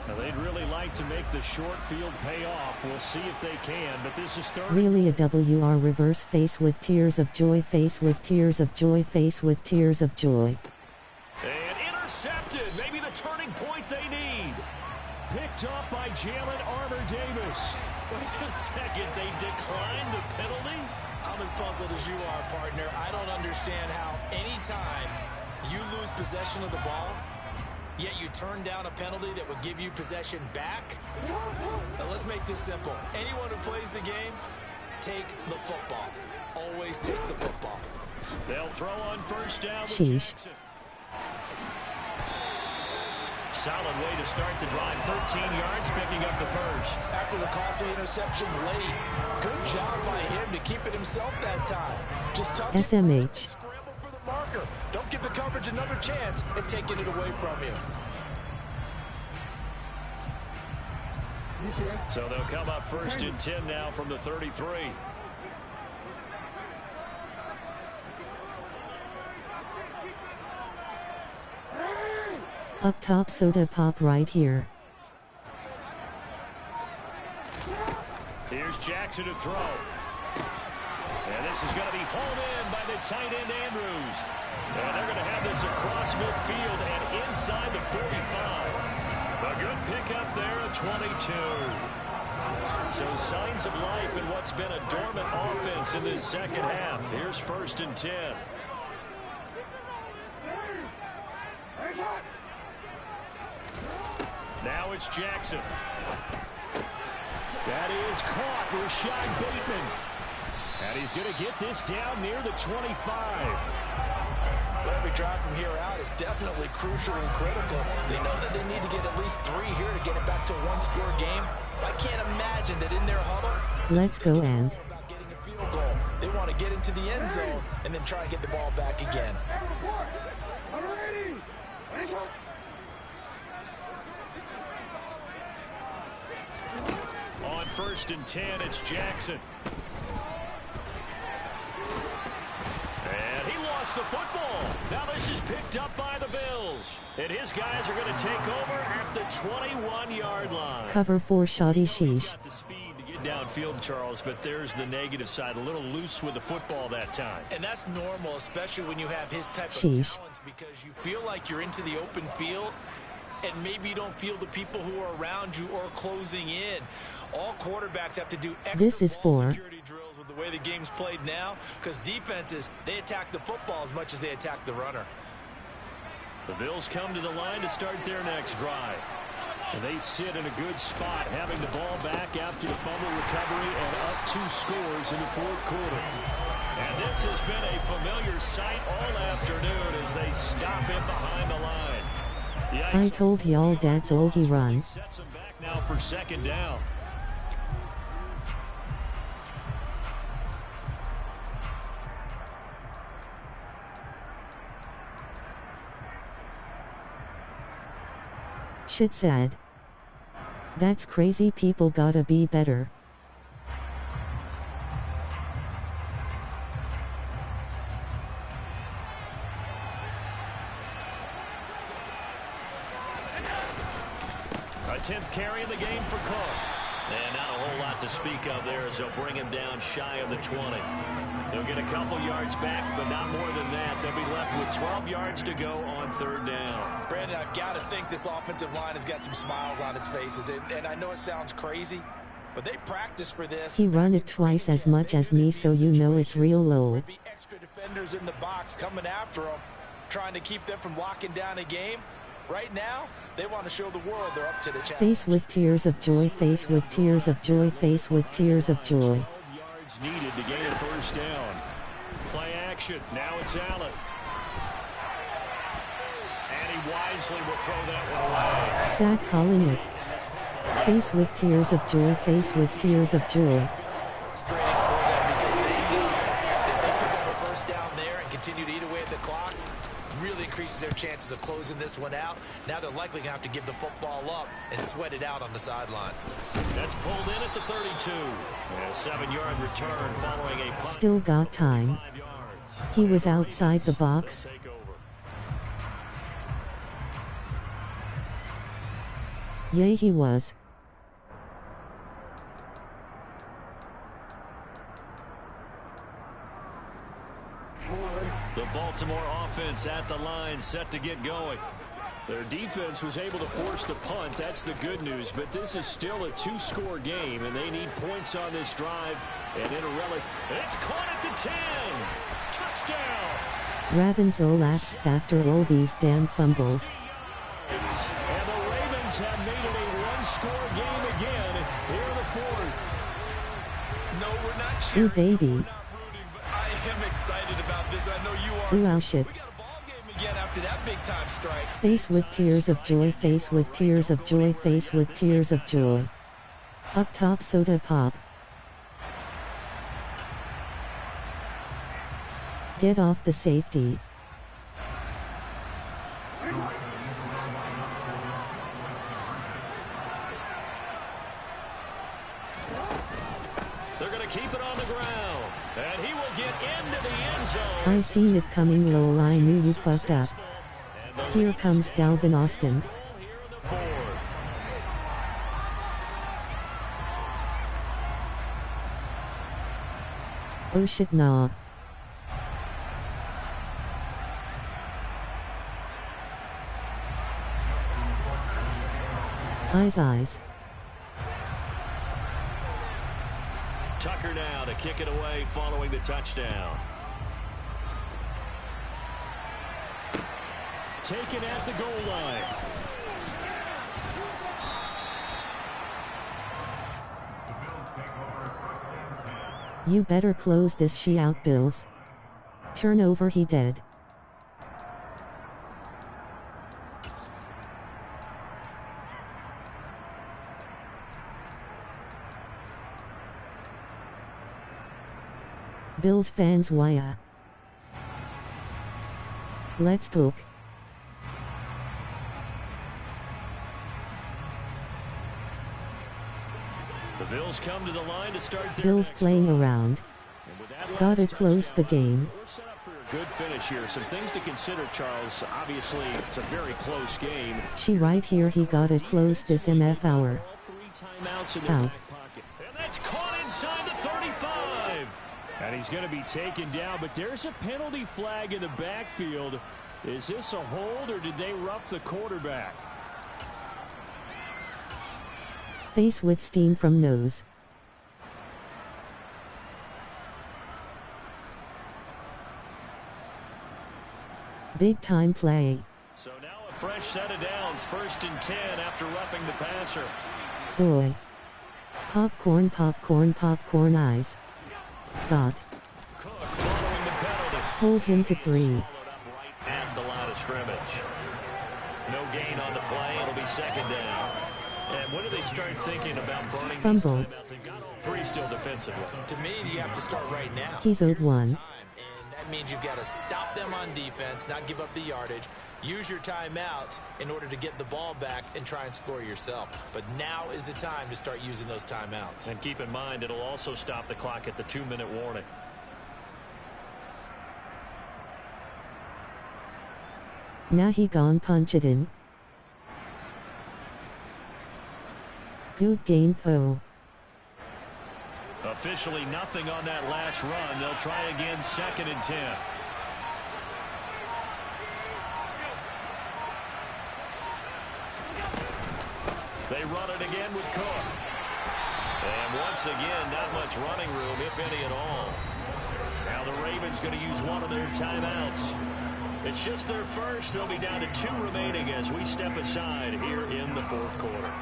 Now, they'd really like to make the short field pay off. We'll see if they can, but this is 3rd. Really a WR reverse face with tears of joy, face with tears of joy, face with tears of joy. And intercepted. Maybe the turning point they need. Picked up by Jalen Armour-Davis. Wait a second. They declined the penalty? I'm as puzzled as you are, partner. I don't understand how anytime you lose possession of the ball, yet you turn down a penalty that would give you possession back. Now let's make this simple. Anyone who plays the game, take the football. Always take the football. They'll throw on first down with Sheesh. Jackson. Solid way to start the drive. 13 yards, picking up the first. After the costly interception late, good job by him to keep it himself that time. Just tuck it, SMH. scramble for the marker. Don't give the coverage another chance at taking it away from you. So they'll come up 1st and 10 now from the 33. Up top, soda pop right here. Here's Jackson to throw. And this is going to be hauled in by the tight end Andrews. And they're going to have this across midfield and inside the 45. A good pickup there at 22. So signs of life in what's been a dormant offense in this second half. Here's 1st and 10. Now it's Jackson. That is caught. Rashad Bateman. And he's going to get this down near the 25. Every drive from here out is definitely crucial and critical. They know that they need to get at least 3 here to get it back to a 1-score game. But I can't imagine that in their huddle, Let's go and about getting a field goal. They want to get into the end zone and then try and get the ball back again. On 1st and 10, it's Jackson. And he lost the football. Now this is picked up by the Bills. And his guys are going to take over at the 21-yard line. cover 4 shoddy sheesh. Got the speed to get downfield, Charles, but there's the negative side. A little loose with the football that time. And that's normal, especially when you have his type of Sheesh. talents, because you feel like you're into the open field and maybe you don't feel the people who are around you or closing in. All quarterbacks have to do extra This is ball for security drills with the way the game's played now, because defenses, they attack the football as much as they attack the runner. The Bills come to the line to start their next drive. They sit in a good spot, having the ball back after the fumble recovery and up 2 scores in the fourth quarter. And this has been a familiar sight all afternoon as they stop it behind the line. I told y'all that's all he runs. Sets him back now for second down. Shit sad. That's crazy, people gotta be better. A 10th carry in the game for Cook. And not a whole lot to speak of there as they'll bring him down shy of the 20. They'll get a couple yards back, but not more than that. They'll be left with 12 yards to go on third down. Brandon, I've got to think this offensive line has got some smiles on its faces. And I know it sounds crazy, but they practice for this. He run it twice as much as me, so you know it's real low. There'd be extra defenders in the box coming after him, trying to keep them from locking down a game. Right now, they want to show the world they're up to the challenge. Face with tears of joy, face with tears of joy, face with tears of joy. 12 yards needed to gain a first down. Play action. Now it's Allen. And he wisely will throw that one away. Sack calling it. Face with tears of joy, face with tears of joy. Frustrating for them because they know that they pick up a first down there and continue to eat away at the clock. Really increases their chances of closing this one out. Now they're likely going to have to give the football up and sweat it out on the sideline. That's pulled in at the 32. And a 7-yard return following a punt. Still got time. 5 yards. He was outside the box. Take over. Yay, he was. The Baltimore offense at the line, set to get going. Their defense was able to force the punt. That's the good news. But this is still a 2-score game, and they need points on this drive. And it's caught at the 10. Touchdown. Ravens all lapses after all these damn fumbles. And the Ravens have made it a 1-score game again here in the fourth. No, we're not Ooh, cheering. baby. We're not rooting, but I am excited about this. I know you are. Ooh, too. ow, shit. We got a ball game again after that big time strike. Face with tears of joy, face with tears of joy, face with tears of joy. Up top, soda pop. Get off the safety. They're going to keep it on the ground. And he will get into the end zone. I seen it coming, lol, I knew you fucked up. Here comes Dalvin Austin. Here in the fourth. Oh shit, nah. Eyes. Tucker now to kick it away following the touchdown. Taken at the goal line. You better close this shit out, Bills. Turnover, he dead. Bills fans, why? Let's talk. The Bills come to the line to start their Bills next playing drive. around. And with that Gotta last close the touchdown, game. We're set up for a good finish here. Some things to consider, Charles. Obviously, it's a very close game. She right here, he gotta close this MF hour. All 3 timeouts in their Out. back pocket. And that's caught inside the 35. And he's going to be taken down, but there's a penalty flag in the backfield. Is this a hold, or did they rough the quarterback? Face with steam from nose. Big time play. So Fresh set of downs, 1st and 10 after roughing the passer. Boy. Popcorn, popcorn, popcorn eyes. Dot. Cook following the penalty. Hold him to 3. Followed up right at the line of scrimmage. No gain on the play. It'll be 2nd down. And when do they start thinking about burning Fumble. these timeouts? They've got all 3 still defensively. To me, you have to start right now. He's owed Here's the 1. time, and that means you've got to stop them on defense, not give up the yardage, use your timeouts in order to get the ball back and try and score yourself. But now is the time to start using those timeouts. And keep in mind, it'll also stop the clock at the 2-minute warning. Now he gone punch it in. Good game, Poe. Officially nothing on that last run. They'll try again, 2nd and 10. They run it again with Cook. And once again, not much running room, if any at all. Now the Ravens going to use one of their timeouts. It's just their first. They'll be down to 2 remaining as we step aside here in the 4th quarter.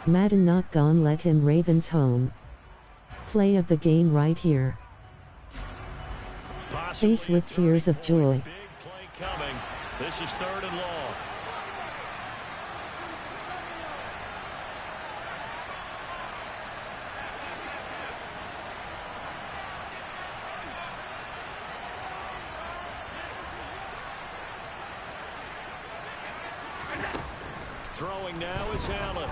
Madden not gone, let him. Ravens home. Play of the game right here. Face with tears of joy. Big play coming. This is 3rd and long. Throwing now is Allen.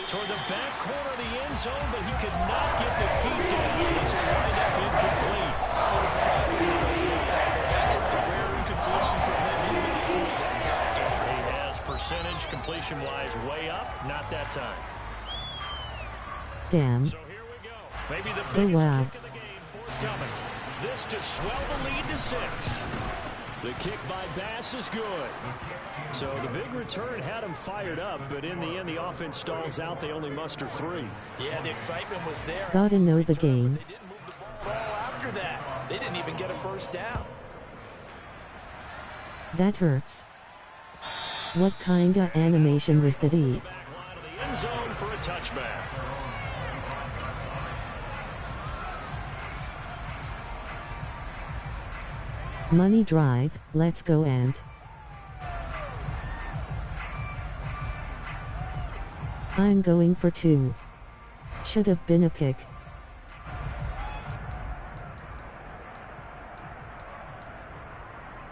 Toward the back corner of the end zone, but he could not get the feet down. This will wind up incomplete. So surprising the first thing. That is a rare incompletion from him. He's been complete this entire game. He has percentage completion-wise way up. Not that time. Damn. So here we go. Maybe the biggest wow. kick of the game forthcoming. This to swell the lead to 6. The kick by Bass is good. So the big return had him fired up, but in the end, the offense stalls out. They only muster 3. Yeah, the excitement was there. Gotta know the game. They didn't move the ball at all after that. They didn't even get a first down. That hurts. What kinda animation was that? Back line of the end zone for a touchback. Money drive, let's go. And I'm going for 2. Should have been a pick.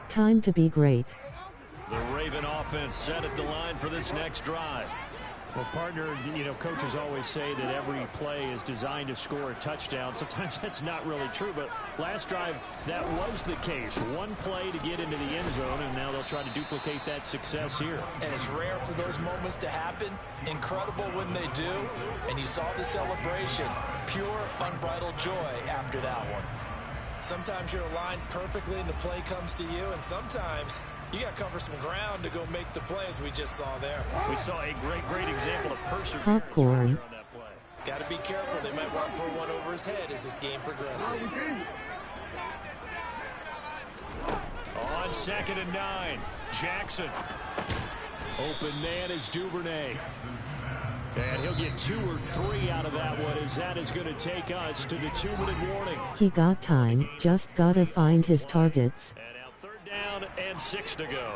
Time to be great. The Raven offense set at the line for this next drive. Well, partner, you know, coaches always say that every play is designed to score a touchdown. Sometimes that's not really true, but last drive, that was the case. One play to get into the end zone, and now they'll try to duplicate that success here. And it's rare for those moments to happen. Incredible when they do. And you saw the celebration. Pure, unbridled joy after that one. Sometimes you're aligned perfectly and the play comes to you, and sometimes you got to cover some ground to go make the play, as we just saw there. We saw a great example of perseverance Popcorn. right there on that play. Got to be careful. They might want to throw one over his head as this game progresses. On 2nd and 9, Jackson. Open man is Duvernay. And he'll get 2 or 3 out of that one, as that is going to take us to the 2-minute warning. He got time, just gotta find his targets. And now 3rd down and 6 to go.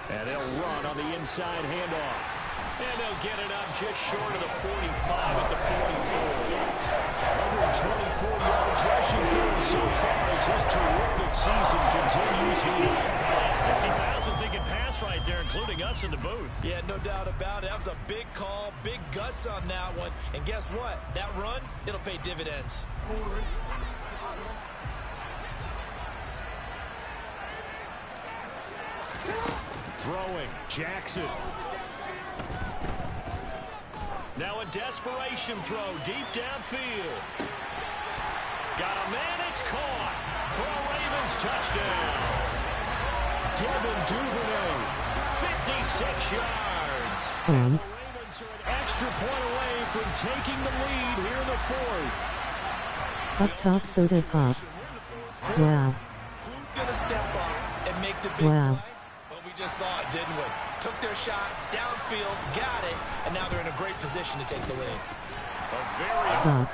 And they'll run on the inside handoff. And they'll get it up just short of the 45 at the 44. 124 yards rushing for him so far as his terrific season continues here. And 60,000 thinking pass right there, including us. us in the booth. Yeah, no doubt about it. That was a big call, big guts on that one. And guess what? That run, it'll pay dividends. Throwing, Jackson. Now a desperation throw deep downfield. Got a man, it's caught for a Ravens touchdown. Devin Duvernay, 56 yards. The Ravens are an extra point away from taking the lead here in the fourth. Up top soda pop. Wow. Who's going to step up and make the big Wow. play? Well, we just saw it, didn't we? Took their shot, downfield, got it, and now they're in a great position to take the lead. A very Dot.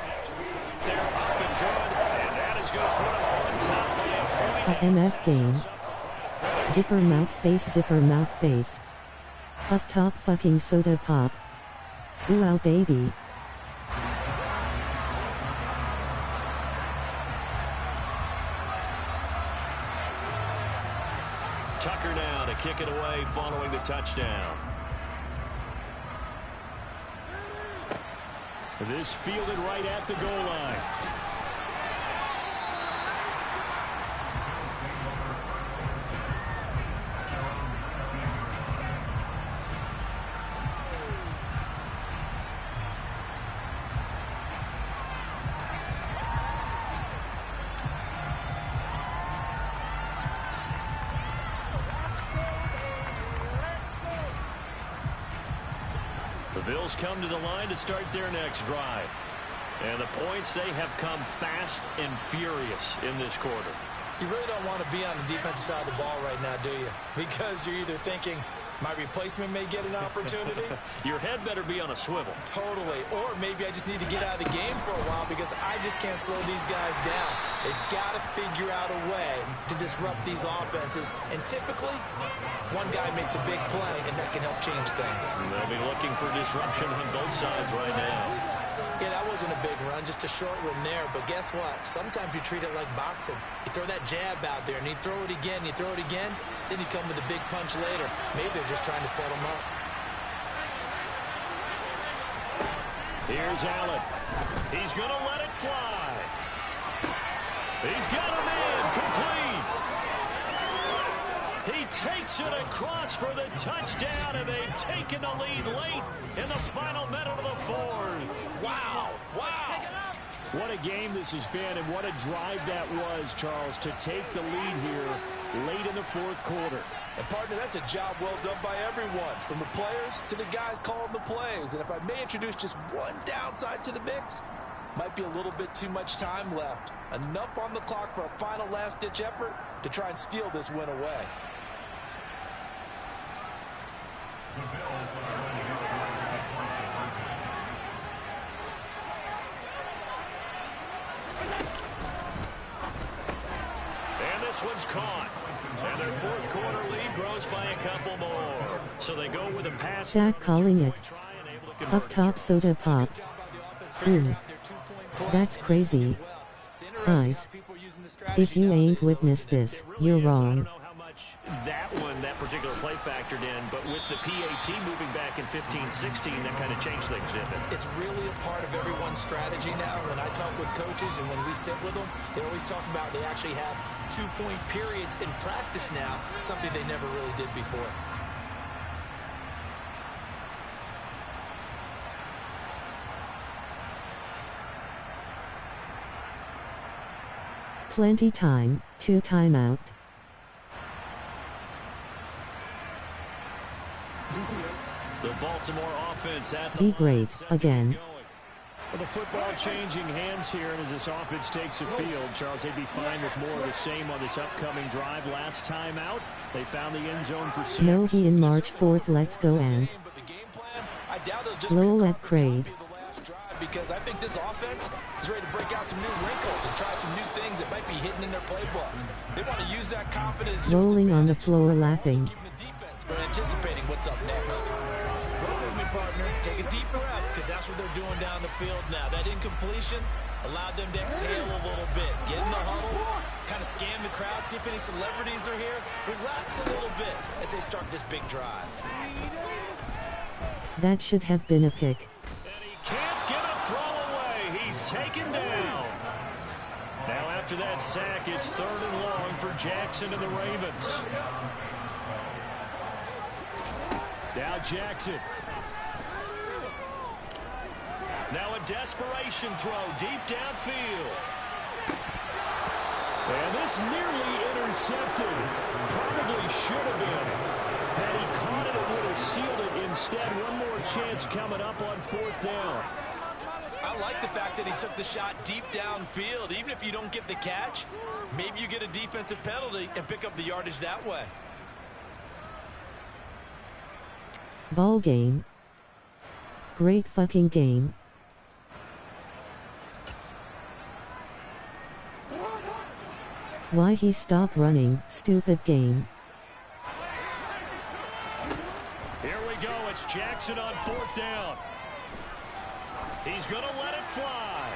they're up and good, and that is going to put them on top by a point. A MF game. Zipper mouth face, zipper mouth face. Up top fucking soda pop. Ooh wow baby. Tucker now to kick it away following the touchdown. This fielded right at the goal line. The Bills come to the line to start their next drive. And the points, they have come fast and furious in this quarter. You really don't want to be on the defensive side of the ball right now, do you? Because you're either thinking, my replacement may get an opportunity. Your head better be on a swivel. Totally. Or maybe I just need to get out of the game for a while because I just can't slow these guys down. They've got to figure out a way to disrupt these offenses. And typically, one guy makes a big play, and that can help change things. And they'll be looking for disruption on both sides right now. Yeah, that wasn't a big run, just a short one there. But guess what? Sometimes you treat it like boxing. You throw that jab out there, and you throw it again, you throw it again, then you come with a big punch later. Maybe they're just trying to set them up. Here's Allen. He's going to let it fly. He's got a man complete. He takes it across for the touchdown, and they've taken the lead late in the final minute of the fourth. Wow, wow. What a game this has been, and what a drive that was, Charles, to take the lead here late in the fourth quarter. And, partner, that's a job well done by everyone, from the players to the guys calling the plays. And if I may introduce just one downside to the mix, might be a little bit too much time left. Enough on the clock for a final last-ditch effort to try and steal this win away. And this one's caught. And their fourth quarter lead grows by a couple more. So they go with a pass. Zach calling it. Up top soda pop. Ooh. That's crazy. Guys. If you ain't witnessed this, you're wrong. That particular play factored in, but with the PAT moving back in 15-16, that kind of changed things, didn't it? It's really a part of everyone's strategy now. When I talk with coaches and when we sit with them, they always talk about they actually have 2-point periods in practice now, something they never really did before. Plenty time, 2 timeout. The Baltimore offense at the Be great, again. Well, the football changing hands here, and as this offense takes the field, Charles, they'd be fine with more of the same on this upcoming drive. Last time out, they found the end zone for 6. No he in March 4th, let's go and. Lowell at Craig. Because I think this offense is ready to break out some new wrinkles and try some new things that might be hidden in their playbook. They want to use that confidence. Rolling on the floor laughing. But anticipating what's up next. Roll with me, partner. Take a deep breath, because that's what they're doing down the field now. That incompletion allowed them to exhale a little bit. Get in the huddle, kind of scan the crowd, see if any celebrities are here. Relax a little bit as they start this big drive. That should have been a pick. And he can't get a throw away. He's taken down. Now after that sack, it's 3rd and long for Jackson and the Ravens. Now Jackson. Now a desperation throw deep downfield. And this nearly intercepted. Probably should have been. Had he caught it, it would have sealed it. Instead, one more chance coming up on 4th down. I like the fact that he took the shot deep downfield. Even if you don't get the catch, maybe you get a defensive penalty and pick up the yardage that way. Ball game. Great fucking game. Why he stopped running, stupid game. Here we go, it's Jackson on 4th down. He's going to let it fly.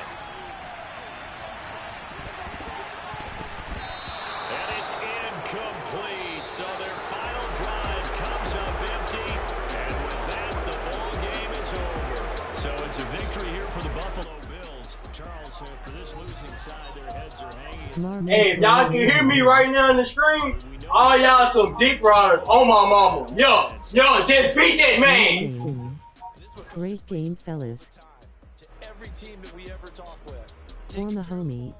And it's incomplete. So their final drive comes up empty. And with that, the ball game is over. So it's a victory here for the Buffalo Bills. Charles, for this losing side, their heads are hanging. Hey, if y'all can hear me right now on the screen, all y'all some dick riders on my mama. Yo, just beat that man. Great game, fellas. Every team that we ever talk with. Former homie.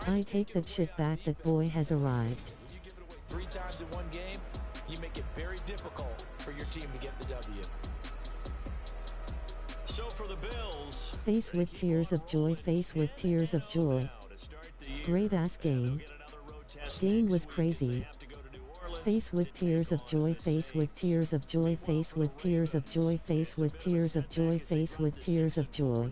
I take that shit back. That boy has arrived. When you give it away 3 times in one game, you make it very difficult for your team to get the W. So for the Bills, Face with tears of joy. Face with tears of joy. Great ass game. Game was crazy. Face with tears of joy. Face with tears of joy. Face with tears of joy. Face with tears of joy. Face with tears of joy.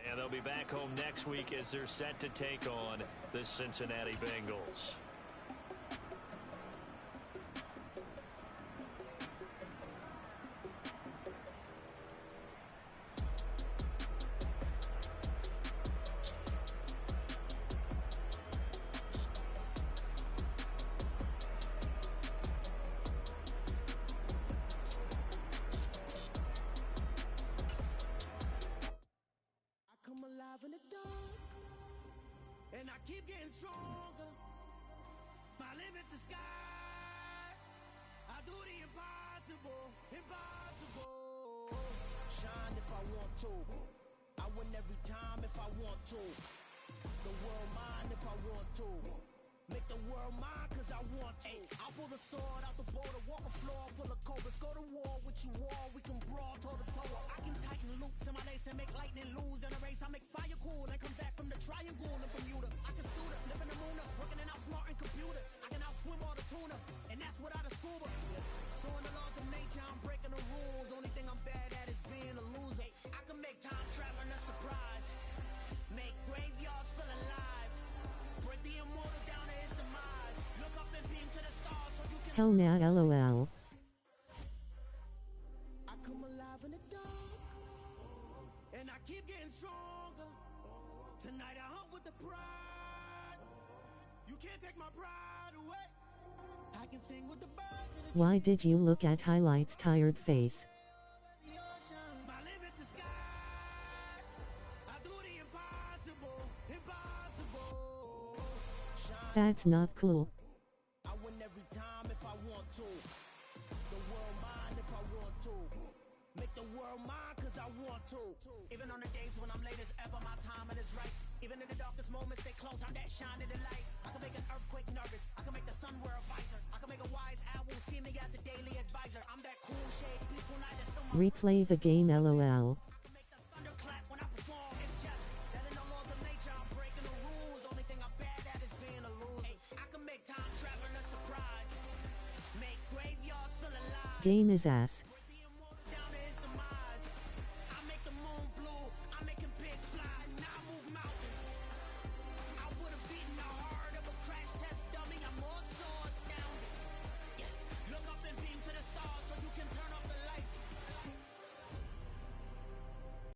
And they'll be back home next week as they're set to take on the Cincinnati Bengals. In the dark, and I keep getting stronger. My limit's the sky. I do the impossible, impossible. Shine if I want to. I win every time if I want to. The world mine if I want to. Make the world mine cause I want to. I'll pull the sword out the border, walk a floor full of cobras. Go to war with you all, we can brawl toe to toe. I can tighten loops in my lace and make lightning lose in a race. I make fire cool and come back from the triangle in Bermuda. I can suit up, live in the moon up, working and outsmarting computers. I can outswim all the tuna, and that's without a scuba. So in the laws of nature, I'm breaking the rules. Only thing I'm bad at is being a loser. I can make time traveling a surprise. Make graveyards feel alive. Break the immortal down to his demise. Look up and beam to the stars so you can. Hell nah, lol. I come alive in the dark, and I keep getting stronger. Tonight I hunt with the pride. You can't take my pride away. I can sing with the birds in the Why did you look at highlights, tired face? ocean. My limit's the sky. I do the impossible, impossible. Shine. That's not cool. I win every time if I want to. The world mine if I want to. Make the world mine cause I want to. Even on the days when I'm late as ever, my timing is right. Even in the darkest moments, stay close, I'm that shining the light. I can make an earthquake nervous. I can make the sun wear a visor. I can make a wise owl see me as a daily advisor. I'm that cool shade, peaceful night that's still my. Replay the game, lol. I can make the thunder clap when I perform. It's just that in the laws of nature, I'm breaking the rules. Only thing I'm bad at is being a loser. Hey, I can make time traveling a surprise. Make graveyards feel alive. Game is ass.